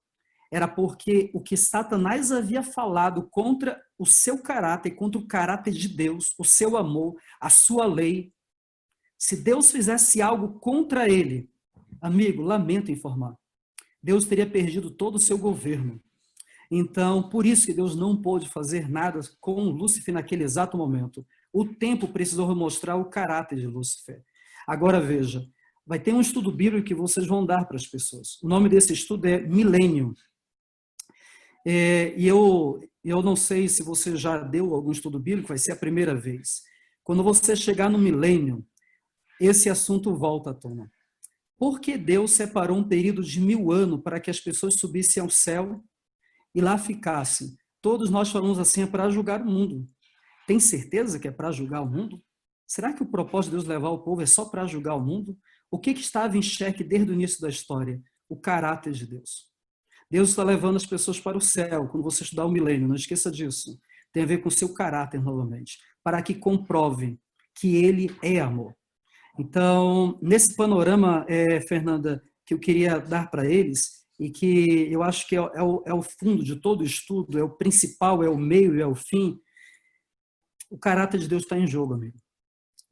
Era porque o que Satanás havia falado contra o seu caráter, contra o caráter de Deus, o seu amor, a sua lei, se Deus fizesse algo contra ele, amigo, lamento informar, Deus teria perdido todo o seu governo. Então, por isso que Deus não pôde fazer nada com Lúcifer naquele exato momento. O tempo precisou mostrar o caráter de Lúcifer. Agora veja, vai ter um estudo bíblico que vocês vão dar para as pessoas. O nome desse estudo é Milênio. E eu não sei se você já deu algum estudo bíblico, vai ser a primeira vez. Quando você chegar no milênio, esse assunto volta à tona. Por que Deus separou um período de 1000 anos para que as pessoas subissem ao céu e lá ficassem? Todos nós falamos assim: é para julgar o mundo. Tem certeza que é para julgar o mundo? Será que o propósito de Deus levar o povo é só para julgar o mundo? O que estava em xeque desde o início da história? O caráter de Deus. Deus está levando as pessoas para o céu, quando você estudar o milênio, não esqueça disso. Tem a ver com o seu caráter novamente, para que comprovem que Ele é amor. Então, nesse panorama, Fernanda, que eu queria dar para eles, e que eu acho que é o fundo de todo o estudo, é o principal, é o meio e é o fim, o caráter de Deus está em jogo, amigo.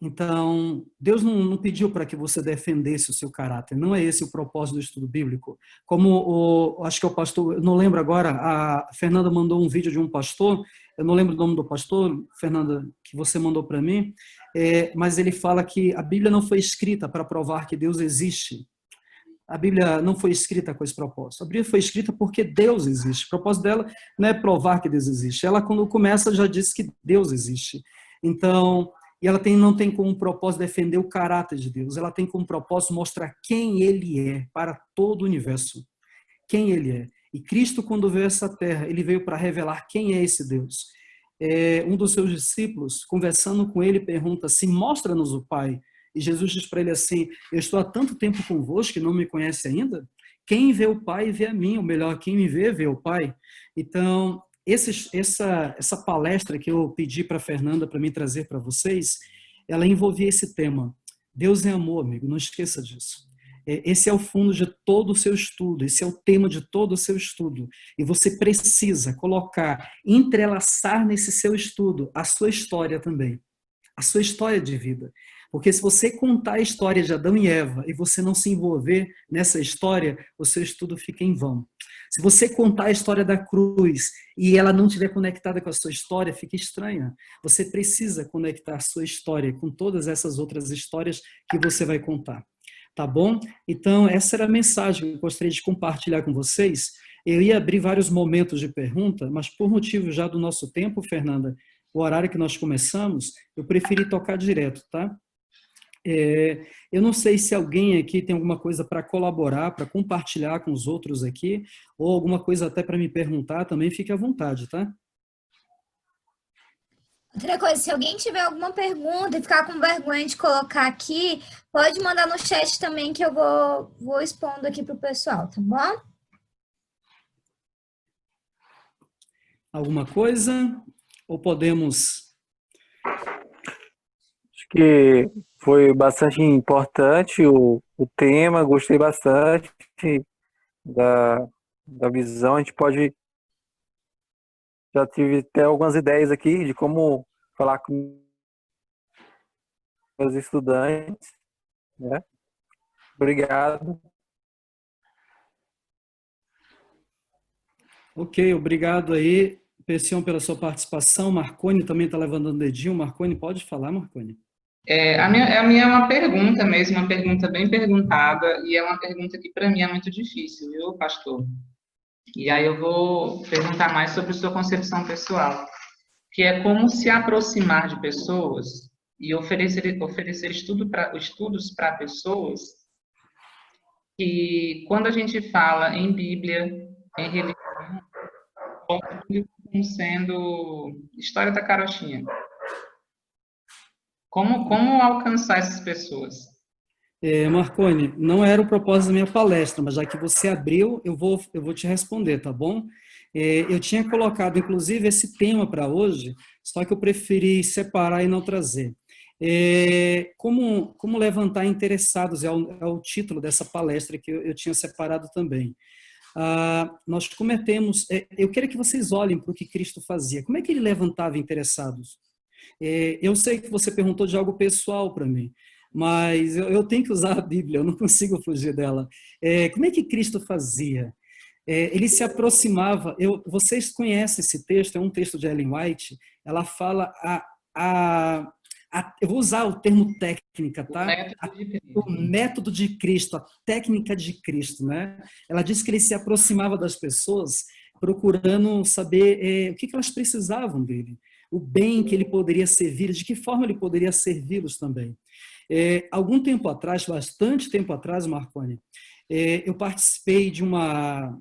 Então, Deus não pediu para que você defendesse o seu caráter, não é esse o propósito do estudo bíblico. Como acho que é o pastor, eu não lembro agora, a Fernanda mandou um vídeo de um pastor, eu não lembro o nome do pastor, Fernanda, que você mandou para mim, mas ele fala que a Bíblia não foi escrita para provar que Deus existe. A Bíblia não foi escrita com esse propósito. A Bíblia foi escrita porque Deus existe. O propósito dela não é provar que Deus existe. Ela, quando começa, já disse que Deus existe. Então, e ela não tem como propósito defender o caráter de Deus. Ela tem como propósito mostrar quem Ele é para todo o universo. Quem Ele é. E Cristo, quando veio a essa terra, Ele veio para revelar quem é esse Deus. Um dos seus discípulos, conversando com ele, pergunta assim: mostra-nos o Pai. E Jesus diz para ele assim: eu estou há tanto tempo convosco que não me conhece ainda? Quem vê o Pai vê a mim, ou melhor, quem me vê o Pai. Então, essa palestra que eu pedi para a Fernanda para me trazer para vocês, ela envolvia esse tema. Deus é amor, amigo, não esqueça disso. Esse é o fundo de todo o seu estudo, esse é o tema de todo o seu estudo. E você precisa colocar, entrelaçar nesse seu estudo a sua história também, a sua história de vida. Porque se você contar a história de Adão e Eva e você não se envolver nessa história, o seu estudo fica em vão. Se você contar a história da cruz e ela não estiver conectada com a sua história, fica estranha. Você precisa conectar a sua história com todas essas outras histórias que você vai contar. Tá bom? Então, essa era a mensagem que eu gostaria de compartilhar com vocês. Eu ia abrir vários momentos de pergunta, mas por motivo já do nosso tempo, Fernanda, o horário que nós começamos, eu preferi tocar direto, tá? Eu não sei se alguém aqui tem alguma coisa para colaborar, para compartilhar com os outros aqui, ou alguma coisa até para me perguntar, também fique à vontade, tá? Outra coisa, se alguém tiver alguma pergunta e ficar com vergonha de colocar aqui, pode mandar no chat também que eu vou expondo aqui para o pessoal, tá bom? Alguma coisa? Ou podemos... Acho que foi bastante importante o tema, gostei bastante. da visão, a gente pode... Já tive até algumas ideias aqui de como falar com os estudantes, né? Obrigado. Ok, obrigado aí, Pessião, pela sua participação. Marconi também está levantando o dedinho. Marconi, pode falar, Marconi? A minha é uma pergunta mesmo, uma pergunta bem perguntada, e é uma pergunta que para mim é muito difícil, viu, pastor? E aí eu vou perguntar mais sobre sua concepção pessoal, que é como se aproximar de pessoas e oferecer estudos para pessoas que, quando a gente fala em Bíblia, em religião, como sendo história da carochinha. Como alcançar essas pessoas? Marconi, não era o propósito da minha palestra, mas já que você abriu, eu vou te responder, tá bom? Eu tinha colocado, inclusive, esse tema para hoje, só que eu preferi separar e não trazer. Como levantar interessados, é o título dessa palestra que eu tinha separado também. Nós cometemos... eu quero que vocês olhem para o que Cristo fazia. Como é que ele levantava interessados? Eu sei que você perguntou de algo pessoal para mim, mas eu tenho que usar a Bíblia, eu não consigo fugir dela. Como é que Cristo fazia? Ele se aproximava... vocês conhecem esse texto, é um texto de Ellen White, ela fala... eu vou usar o termo técnica, tá? O método de Cristo, a técnica de Cristo, né? Ela diz que ele se aproximava das pessoas procurando saber o que elas precisavam dele, o bem que ele poderia servir, de que forma ele poderia servi-los também. Algum tempo atrás, bastante tempo atrás, Marconi, eu participei de uma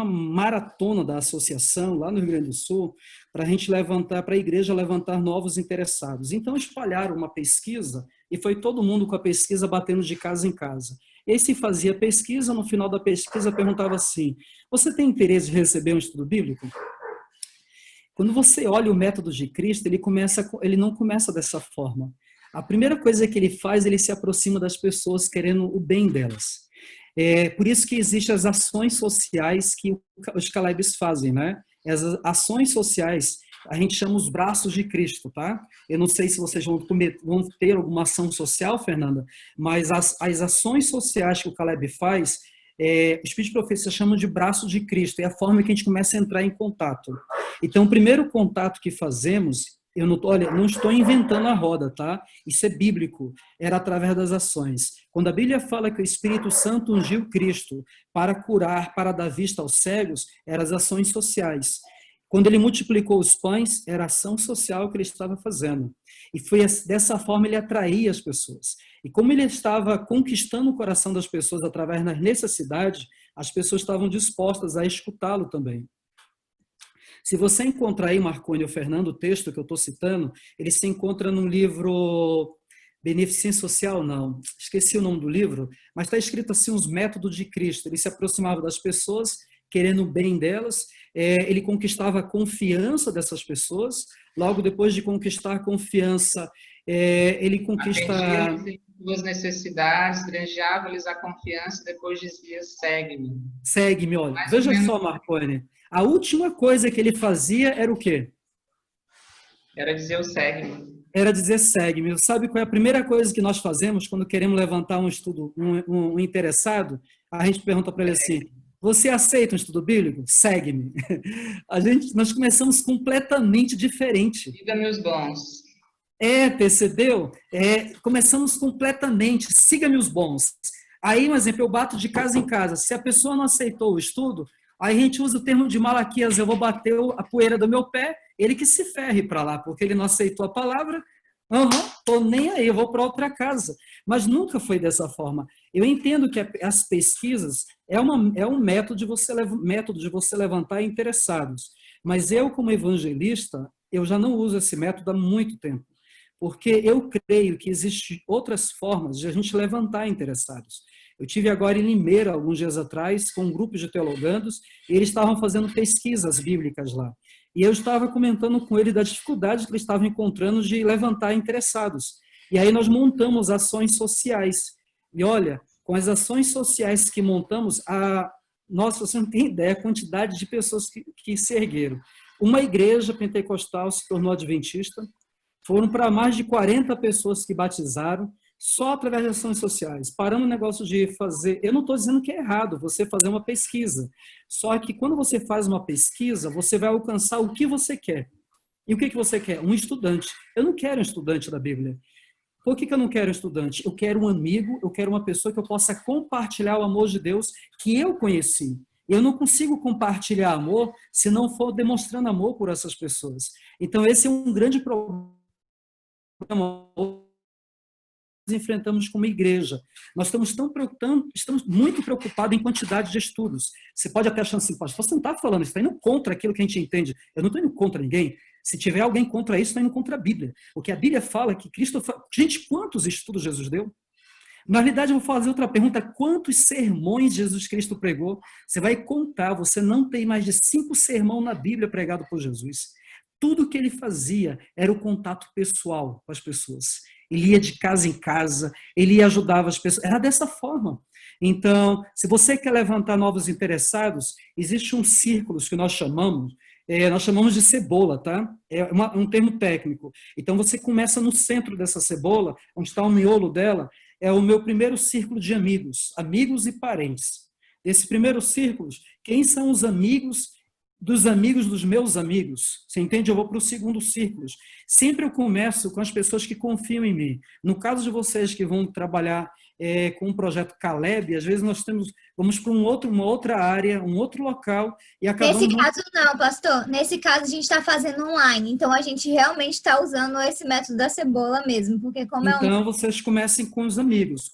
maratona da associação lá no Rio Grande do Sul, para a igreja levantar novos interessados. Então, espalharam uma pesquisa e foi todo mundo com a pesquisa batendo de casa em casa. Esse fazia pesquisa, no final da pesquisa perguntava assim: você tem interesse de receber um estudo bíblico? Quando você olha o método de Cristo, ele não começa dessa forma. A primeira coisa que ele faz, ele se aproxima das pessoas querendo o bem delas. Por isso que existem as ações sociais que os Calebes fazem, né? As ações sociais, a gente chama os braços de Cristo, tá? Eu não sei se vocês vão ter alguma ação social, Fernanda, mas as ações sociais que o Caleb faz, o Espírito de Profecia chama de braço de Cristo, é a forma que a gente começa a entrar em contato. Então, o primeiro contato que fazemos, não estou inventando a roda, tá? Isso é bíblico, era através das ações. Quando a Bíblia fala que o Espírito Santo ungiu Cristo para curar, para dar vista aos cegos, eram as ações sociais. Quando ele multiplicou os pães, era a ação social que ele estava fazendo. E foi dessa forma ele atraía as pessoas. E como ele estava conquistando o coração das pessoas através das necessidades, as pessoas estavam dispostas a escutá-lo também. Se você encontrar aí, Marconi ou Fernando, o texto que eu estou citando, ele se encontra num livro Beneficência Social, não, esqueci o nome do livro, mas está escrito assim, os métodos de Cristo. Ele se aproximava das pessoas, querendo o bem delas, ele conquistava a confiança dessas pessoas, logo depois de conquistar a confiança, ele conquista... Atendia suas necessidades, granjeava-lhes a confiança, depois dizia, segue-me. Segue-me, olha, veja só, Marconi, a última coisa que ele fazia era o quê? Era dizer o segue-me. Era dizer segue-me. Sabe qual é a primeira coisa que nós fazemos quando queremos levantar um estudo, um interessado? A gente pergunta para ele assim, você aceita um estudo bíblico? Segue-me. Nós começamos completamente diferente. Siga-me os bons. Percebeu? Começamos completamente, siga-me os bons. Aí, um exemplo, eu bato de casa em casa. Se a pessoa não aceitou o estudo, aí a gente usa o termo de Malaquias, eu vou bater a poeira do meu pé, ele que se ferre para lá, porque ele não aceitou a palavra, tô nem aí, eu vou para outra casa. Mas nunca foi dessa forma. Eu entendo que as pesquisas é um método de você levantar interessados. Mas eu, como evangelista, eu já não uso esse método há muito tempo. Porque eu creio que existem outras formas de a gente levantar interessados. Eu tive agora em Limeira, alguns dias atrás, com um grupo de teologandos, e eles estavam fazendo pesquisas bíblicas lá. E eu estava comentando com ele da dificuldade que eles estavam encontrando de levantar interessados. E aí nós montamos ações sociais. E olha, com as ações sociais que montamos, nossa, você não tem ideia a quantidade de pessoas que se ergueram. Uma igreja pentecostal se tornou adventista, foram para mais de 40 pessoas que batizaram, só através das ações sociais. Paramos o negócio de fazer... Eu não estou dizendo que é errado você fazer uma pesquisa. Só que quando você faz uma pesquisa, você vai alcançar o que você quer. E o que você quer? Um estudante. Eu não quero um estudante da Bíblia. Por que eu não quero um estudante? Eu quero um amigo, eu quero uma pessoa que eu possa compartilhar o amor de Deus que eu conheci. Eu não consigo compartilhar amor se não for demonstrando amor por essas pessoas. Então, esse é um grande problema enfrentamos como igreja. Nós estamos muito preocupados em quantidade de estudos. Você pode até achar assim, pastor, você não está falando, você está indo contra aquilo que a gente entende. Eu não estou indo contra ninguém. Se tiver alguém contra isso, está indo contra a Bíblia. Porque a Bíblia fala que Cristo... Gente, quantos estudos Jesus deu? Na realidade, eu vou fazer outra pergunta. Quantos sermões Jesus Cristo pregou? Você vai contar, você não tem mais de 5 sermões na Bíblia pregados por Jesus. Tudo que ele fazia era o contato pessoal com as pessoas. Ele ia de casa em casa, ele ajudava as pessoas. Era dessa forma. Então, se você quer levantar novos interessados, existe um círculo que nós chamamos de cebola, tá? É um termo técnico. Então, você começa no centro dessa cebola, onde está o miolo dela, é o meu primeiro círculo de amigos, amigos e parentes. Desses primeiros círculos, quem são os amigos dos meus amigos? Você entende? Eu vou para o segundo círculo. Sempre eu começo com as pessoas que confiam em mim. No caso de vocês que vão trabalhar com o projeto Caleb, às vezes vamos para uma outra área, um outro local e acabamos... Nesse caso não, pastor. Nesse caso a gente está fazendo online. Então a gente realmente está usando esse método da cebola mesmo, porque como Então vocês comecem com os amigos.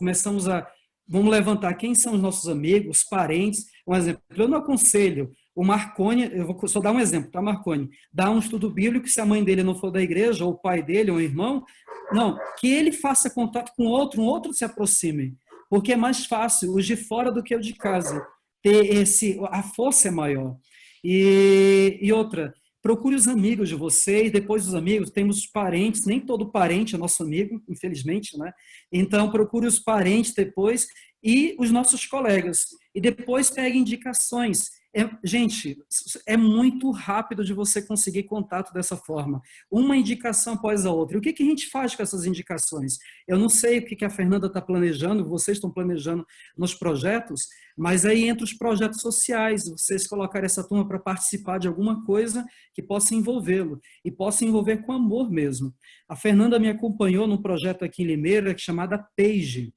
Vamos levantar quem são os nossos amigos, parentes. Um exemplo, eu não aconselho o Marconi, eu vou só dar um exemplo, tá, Marconi? Dá um estudo bíblico, se a mãe dele não for da igreja, ou o pai dele, ou o irmão, não, que ele faça contato com outro, um outro se aproxime, porque é mais fácil os de fora do que o de casa. A força é maior. E outra, procure os amigos de vocês, depois dos amigos, temos os parentes, nem todo parente é nosso amigo, infelizmente, né? Então, procure os parentes depois e os nossos colegas. E depois pegue indicações. Gente, é muito rápido de você conseguir contato dessa forma. Uma indicação após a outra. E o que a gente faz com essas indicações? Eu não sei o que a Fernanda está planejando, vocês estão planejando nos projetos, mas aí entra os projetos sociais, vocês colocarem essa turma para participar de alguma coisa que possa envolvê-lo, e possa envolver com amor mesmo. A Fernanda me acompanhou num projeto aqui em Limeira, chamada Page.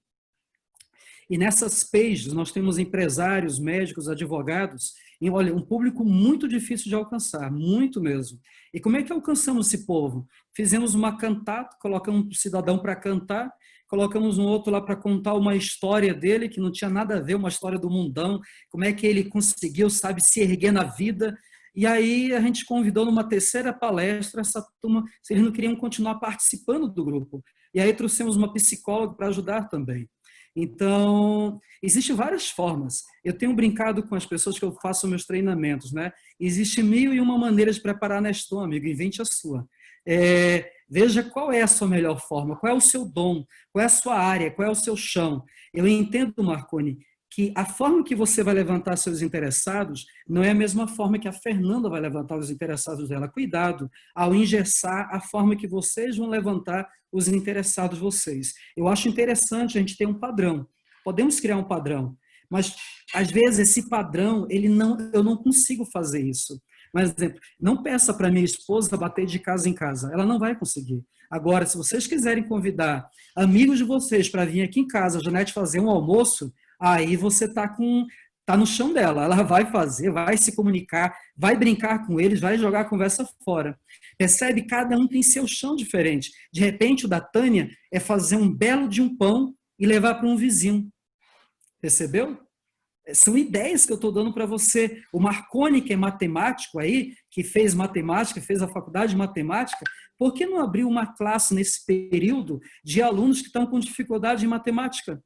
E nessas pages nós temos empresários, médicos, advogados, e olha, um público muito difícil de alcançar, muito mesmo. E como é que alcançamos esse povo? Fizemos uma cantata, colocamos um cidadão para cantar, colocamos um outro lá para contar uma história dele, que não tinha nada a ver, uma história do mundão, como é que ele conseguiu, sabe, se erguer na vida. E aí a gente convidou numa terceira palestra essa turma, se eles não queriam continuar participando do grupo. E aí trouxemos uma psicóloga para ajudar também. Então, existem várias formas. Eu tenho brincado com as pessoas que eu faço meus treinamentos, né? Existe 1001 maneiras de preparar Neston, amigo, invente a sua. Veja qual é a sua melhor forma, qual é o seu dom, qual é a sua área, qual é o seu chão. Eu entendo, Marconi, que a forma que você vai levantar seus interessados não é a mesma forma que a Fernanda vai levantar os interessados dela. Cuidado ao engessar a forma que vocês vão levantar os interessados de vocês. Eu acho interessante a gente ter um padrão. Podemos criar um padrão, mas às vezes esse padrão, eu não consigo fazer isso. Mas, por exemplo, não peça para minha esposa bater de casa em casa. Ela não vai conseguir. Agora, se vocês quiserem convidar amigos de vocês para vir aqui em casa, a Janete fazer um almoço, aí você está no chão dela. Ela vai fazer, vai se comunicar, vai brincar com eles, vai jogar a conversa fora. Percebe? Cada um tem seu chão diferente. De repente, o da Tânia é fazer um belo de um pão e levar para um vizinho. Percebeu? São ideias que eu estou dando para você. O Marconi, que é matemático aí, que fez matemática, fez a faculdade de matemática, por que não abriu uma classe nesse período de alunos que estão com dificuldade em matemática?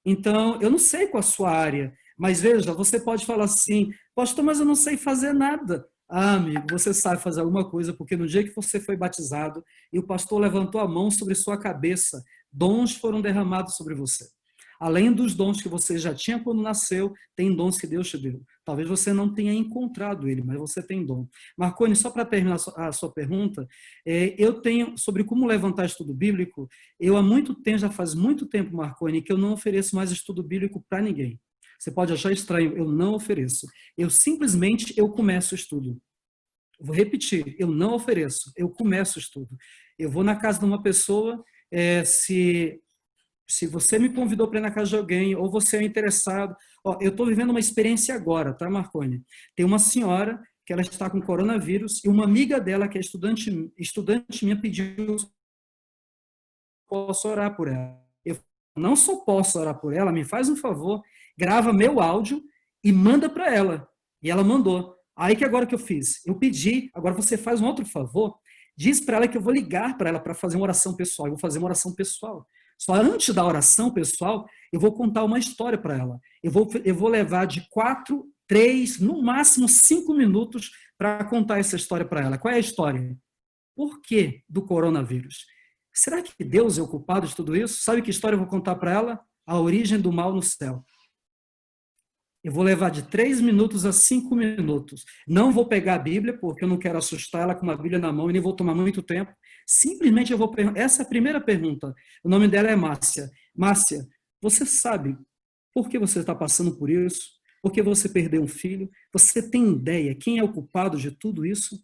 Então, eu não sei qual a sua área, mas veja, você pode falar assim, pastor, mas eu não sei fazer nada. Ah, amigo, você sabe fazer alguma coisa, porque no dia que você foi batizado e o pastor levantou a mão sobre sua cabeça, dons foram derramados sobre você. Além dos dons que você já tinha quando nasceu, tem dons que Deus te deu. Talvez você não tenha encontrado ele, mas você tem dom. Marconi, só para terminar a sua pergunta, eu tenho, sobre como levantar estudo bíblico, eu há muito tempo, já faz muito tempo, Marconi, que eu não ofereço mais estudo bíblico para ninguém. Você pode achar estranho, eu não ofereço. Eu simplesmente, eu começo o estudo. Vou repetir, eu não ofereço, eu começo o estudo. Eu vou na casa de uma pessoa, se você me convidou para ir na casa de alguém, ou você é interessado, eu estou vivendo uma experiência agora, tá, Marconi? Tem uma senhora que ela está com coronavírus e uma amiga dela, que é estudante minha, pediu se posso orar por ela. Eu não só posso orar por ela, me faz um favor, grava meu áudio e manda para ela. E ela mandou. Aí que agora que eu fiz? Eu pedi, agora você faz um outro favor, diz para ela que eu vou ligar para ela para fazer uma oração pessoal. Eu vou fazer uma oração pessoal. Só antes da oração pessoal, eu vou contar uma história para ela. Eu vou levar de 4, 3, no máximo 5 minutos para contar essa história para ela. Qual é a história? Por que do coronavírus? Será que Deus é o culpado de tudo isso? Sabe que história eu vou contar para ela? A origem do mal no céu. Eu vou levar de 3 minutos a 5 minutos. Não vou pegar a Bíblia, porque eu não quero assustar ela com uma Bíblia na mão e nem vou tomar muito tempo. Simplesmente eu vou perguntar. Essa é a primeira pergunta. O nome dela é Márcia. Márcia, você sabe por que você está passando por isso? Por que você perdeu um filho? Você tem ideia quem é o culpado de tudo isso?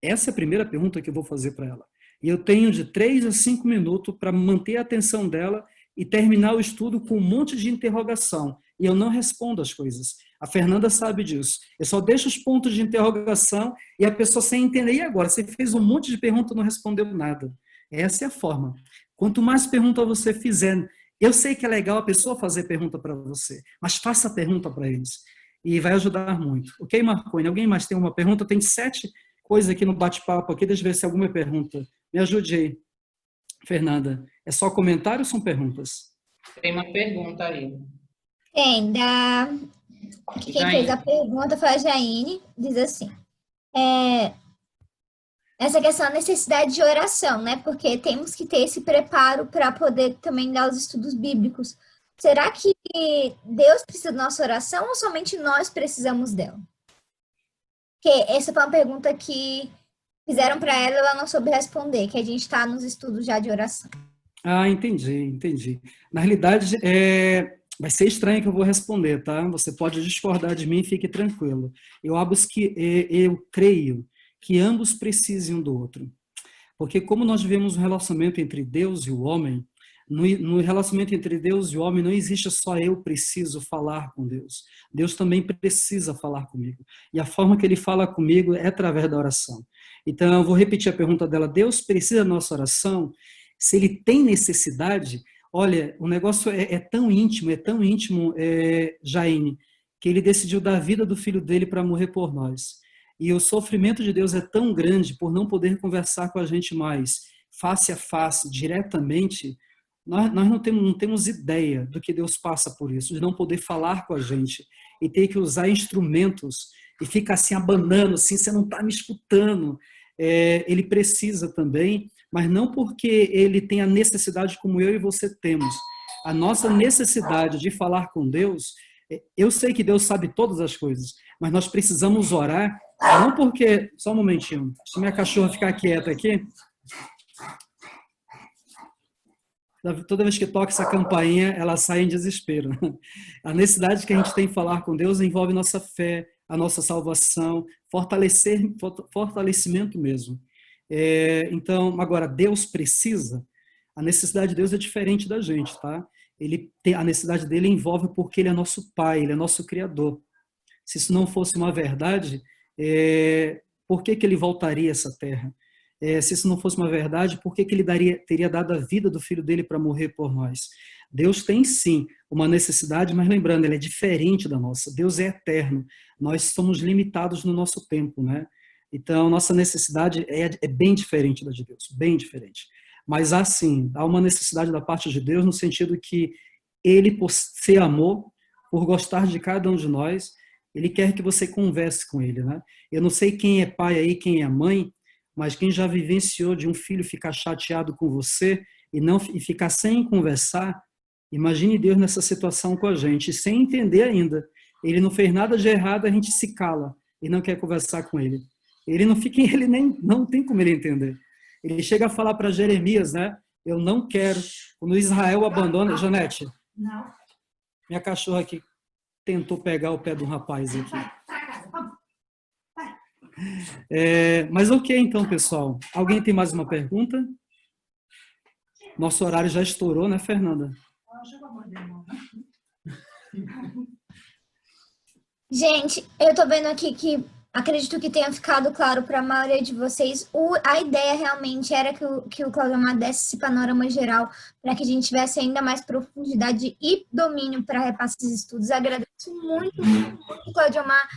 Essa é a primeira pergunta que eu vou fazer para ela. E eu tenho de 3 a 5 minutos para manter a atenção dela e terminar o estudo com um monte de interrogação. E eu não respondo as coisas. A Fernanda sabe disso. Eu só deixo os pontos de interrogação e a pessoa sem entender. E agora? Você fez um monte de pergunta e não respondeu nada. Essa é a forma. Quanto mais pergunta você fizer, eu sei que é legal a pessoa fazer pergunta para você, mas faça pergunta para eles. E vai ajudar muito. Ok, Marconi? Alguém mais tem uma pergunta? Tem 7 coisas aqui no bate-papo aqui. Deixa eu ver se alguma pergunta. Me ajude aí, Fernanda. É só comentário ou são perguntas? Tem uma pergunta aí. Tem, quem fez a pergunta foi a Jaine, diz assim, essa questão da necessidade de oração, né? Porque temos que ter esse preparo para poder também dar os estudos bíblicos. Será que Deus precisa da nossa oração ou somente nós precisamos dela? Porque essa foi uma pergunta que fizeram para ela e ela não soube responder, que a gente está nos estudos já de oração. Ah, entendi. Na realidade, vai ser estranho que eu vou responder, tá? Você pode discordar de mim, fique tranquilo. Eu creio que ambos precisem um do outro. Porque como nós vivemos um relacionamento entre Deus e o homem, no relacionamento entre Deus e o homem não existe só eu preciso falar com Deus. Deus também precisa falar comigo. E a forma que ele fala comigo é através da oração. Então, eu vou repetir a pergunta dela. Deus precisa da nossa oração? Se ele tem necessidade, olha, o negócio é tão íntimo, Jaine, que ele decidiu dar a vida do filho dele para morrer por nós. E o sofrimento de Deus é tão grande por não poder conversar com a gente mais, face a face, diretamente. Nós não temos ideia do que Deus passa por isso, de não poder falar com a gente e ter que usar instrumentos e fica assim abanando, assim, você não está me escutando. Ele precisa também, mas não porque ele tem a necessidade como eu e você temos. A nossa necessidade de falar com Deus, eu sei que Deus sabe todas as coisas, mas nós precisamos orar, não porque... Só um momentinho, se minha cachorra ficar quieta aqui... Toda vez que toca essa campainha, ela sai em desespero. A necessidade que a gente tem de falar com Deus envolve nossa fé, a nossa salvação, fortalecimento mesmo. Então, agora, Deus precisa, a necessidade de Deus é diferente da gente, tá? A necessidade dele envolve porque ele é nosso Pai, ele é nosso Criador. Se isso não fosse uma verdade, por que ele voltaria a essa terra? Se isso não fosse uma verdade, por que ele teria dado a vida do filho dele para morrer por nós? Deus tem sim uma necessidade, mas lembrando, ele é diferente da nossa. Deus é eterno. Nós somos limitados no nosso tempo, né? Então, nossa necessidade é bem diferente da de Deus, bem diferente. Mas há sim, há uma necessidade da parte de Deus no sentido que ele, por ser amor, por gostar de cada um de nós, ele quer que você converse com ele, né? Eu não sei quem é pai aí, quem é mãe, mas quem já vivenciou de um filho ficar chateado com você e ficar sem conversar, Imagine Deus nessa situação com a gente, sem entender ainda. Ele não fez nada de errado, a gente se cala e não quer conversar com ele. Ele não fica, ele nem não tem como ele entender. Ele chega a falar para Jeremias, né? Eu não quero. Quando Israel abandona, Janete, minha cachorra aqui tentou pegar o pé do rapaz aqui. Mas ok, então, pessoal. Alguém tem mais uma pergunta? Nosso horário já estourou, né, Fernanda? Gente, eu tô vendo aqui que acredito que tenha ficado claro para a maioria de vocês. A ideia realmente era que o Cláudio Amar desse esse panorama geral para que a gente tivesse ainda mais profundidade e domínio para repassar esses estudos. Agradeço muito, Cláudio Amar,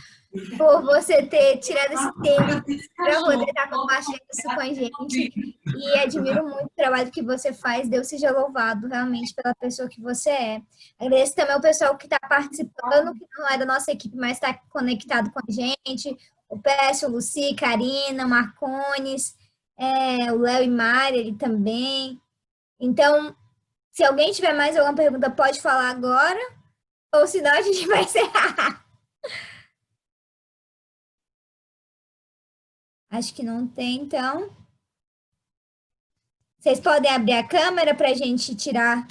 por você ter tirado esse tempo para poder estar compartilhando isso com a gente. E admiro muito o trabalho que você faz. Deus seja louvado realmente pela pessoa que você é. Agradeço também ao pessoal que está participando, que não é da nossa equipe, mas está conectado com a gente. O Pécio, o Luci, Karina, Marcones, o Léo e Mari, ele também. Então, se alguém tiver mais alguma pergunta, pode falar agora, ou senão a gente vai encerrar. Acho que não tem, então. Vocês podem abrir a câmera para a gente tirar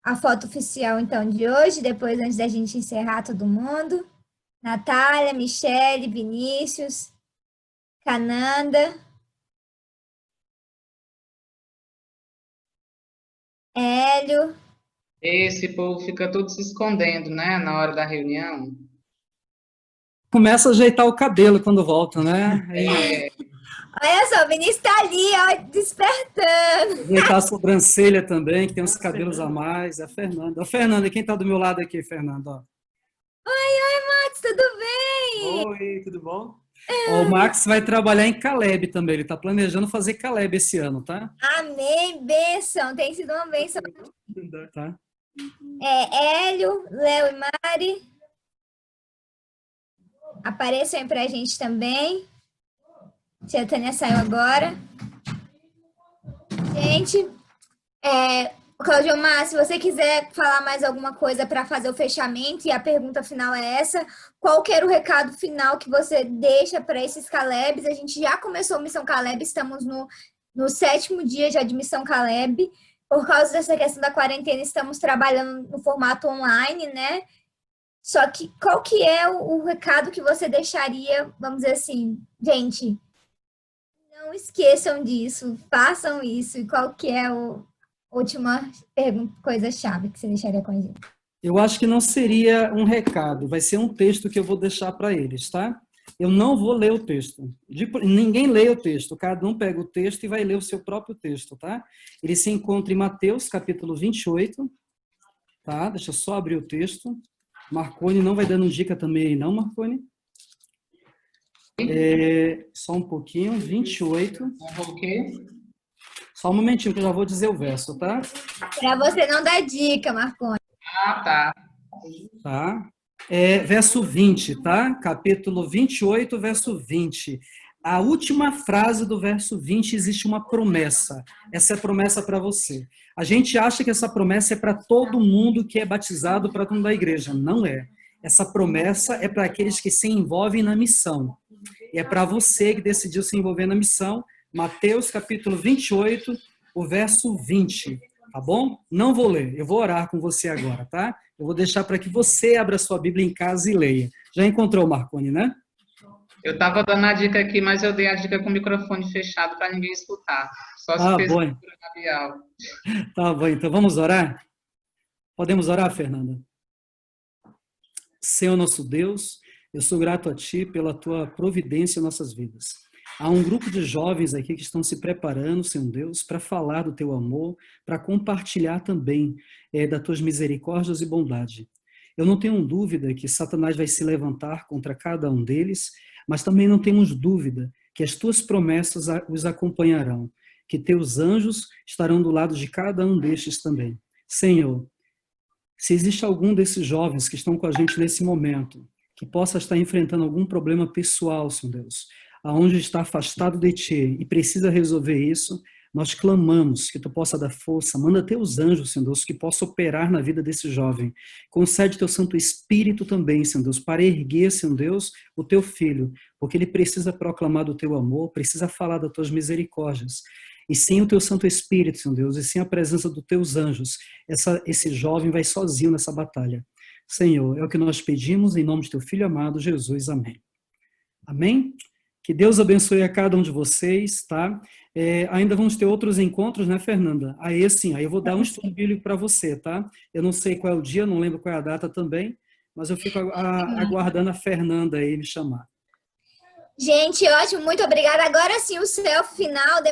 a foto oficial, então, de hoje, depois, antes da gente encerrar todo mundo. Natália, Michele, Vinícius, Cananda, Hélio. Esse povo fica todo se escondendo, né, na hora da reunião. Começa a ajeitar o cabelo quando volta, né? Olha só, o Vinícius está ali, ó, despertando. Ajeitar a sobrancelha também, que tem uns cabelos a mais. É a Fernanda. A Fernanda, quem está do meu lado aqui, Fernanda? Oi, Max, tudo bem? Oi, tudo bom? O Max vai trabalhar em Caleb também. Ele está planejando fazer Caleb esse ano, tá? Amém, bênção. Tem sido uma bênção. Tá. Hélio, Léo e Mari. Apareçam aí pra gente também. Tia Tânia saiu agora. Gente, Cláudio Omar, se você quiser falar mais alguma coisa para fazer o fechamento, e a pergunta final é essa, qual que era o recado final que você deixa para esses Calebs? A gente já começou a Missão Caleb, estamos no 7º dia já de Missão Caleb. Por causa dessa questão da quarentena, estamos trabalhando no formato online, né? Só que qual que é o recado que você deixaria, vamos dizer assim, gente, não esqueçam disso, façam isso, e qual que é a última coisa-chave que você deixaria com a gente? Eu acho que não seria um recado, vai ser um texto que eu vou deixar para eles, tá? Eu não vou ler o texto. Ninguém lê o texto, cada um pega o texto e vai ler o seu próprio texto, tá? Ele se encontra em Mateus, capítulo 28, tá? Deixa eu só abrir o texto. Marconi não vai dando dica também aí, não, Marconi? Só um pouquinho, 28. Só um momentinho que eu já vou dizer o verso, tá? Para você não dar dica, Marconi. Ah, tá. Tá. Verso 20, tá? Capítulo 28, verso 20. A última frase do verso 20 existe uma promessa. Essa é a promessa para você. A gente acha que essa promessa é para todo mundo que é batizado, para todo mundo da igreja. Não é. Essa promessa é para aqueles que se envolvem na missão. E é para você que decidiu se envolver na missão. Mateus, capítulo 28, o verso 20. Tá bom? Não vou ler. Eu vou orar com você agora, tá? Eu vou deixar para que você abra sua Bíblia em casa e leia. Já encontrou, Marconi, né? Eu estava dando a dica aqui, mas eu dei a dica com o microfone fechado para ninguém escutar. Só se fez bom. labial. Tá bom, então vamos orar? Podemos orar, Fernanda? Senhor nosso Deus, eu sou grato a Ti pela Tua providência em nossas vidas. Há um grupo de jovens aqui que estão se preparando, Senhor Deus, para falar do Teu amor, para compartilhar também das Tuas misericórdias e bondade. Eu não tenho dúvida que Satanás vai se levantar contra cada um deles, mas também não temos dúvida que as Tuas promessas os acompanharão, que Teus anjos estarão do lado de cada um destes também. Senhor, se existe algum desses jovens que estão com a gente nesse momento, que possa estar enfrentando algum problema pessoal, Senhor Deus, aonde está afastado de Ti e precisa resolver isso, Nós clamamos que tu possa dar força, manda teus anjos, Senhor Deus, que possa operar na vida desse jovem. Concede teu Santo Espírito também, Senhor Deus, para erguer, Senhor Deus, o teu filho, porque ele precisa proclamar do teu amor, precisa falar das tuas misericórdias. E sem o teu Santo Espírito, Senhor Deus, e sem a presença dos teus anjos, esse jovem vai sozinho nessa batalha. Senhor, é o que nós pedimos em nome de teu Filho amado, Jesus. Amém. Amém? Que Deus abençoe a cada um de vocês, tá? Ainda vamos ter outros encontros, né, Fernanda? Aí sim, aí eu vou dar um estudo bíblico para você, tá? Eu não sei qual é o dia, não lembro qual é a data também, mas eu fico aguardando a Fernanda aí me chamar. Gente, ótimo, muito obrigada. Agora sim, o selfie final.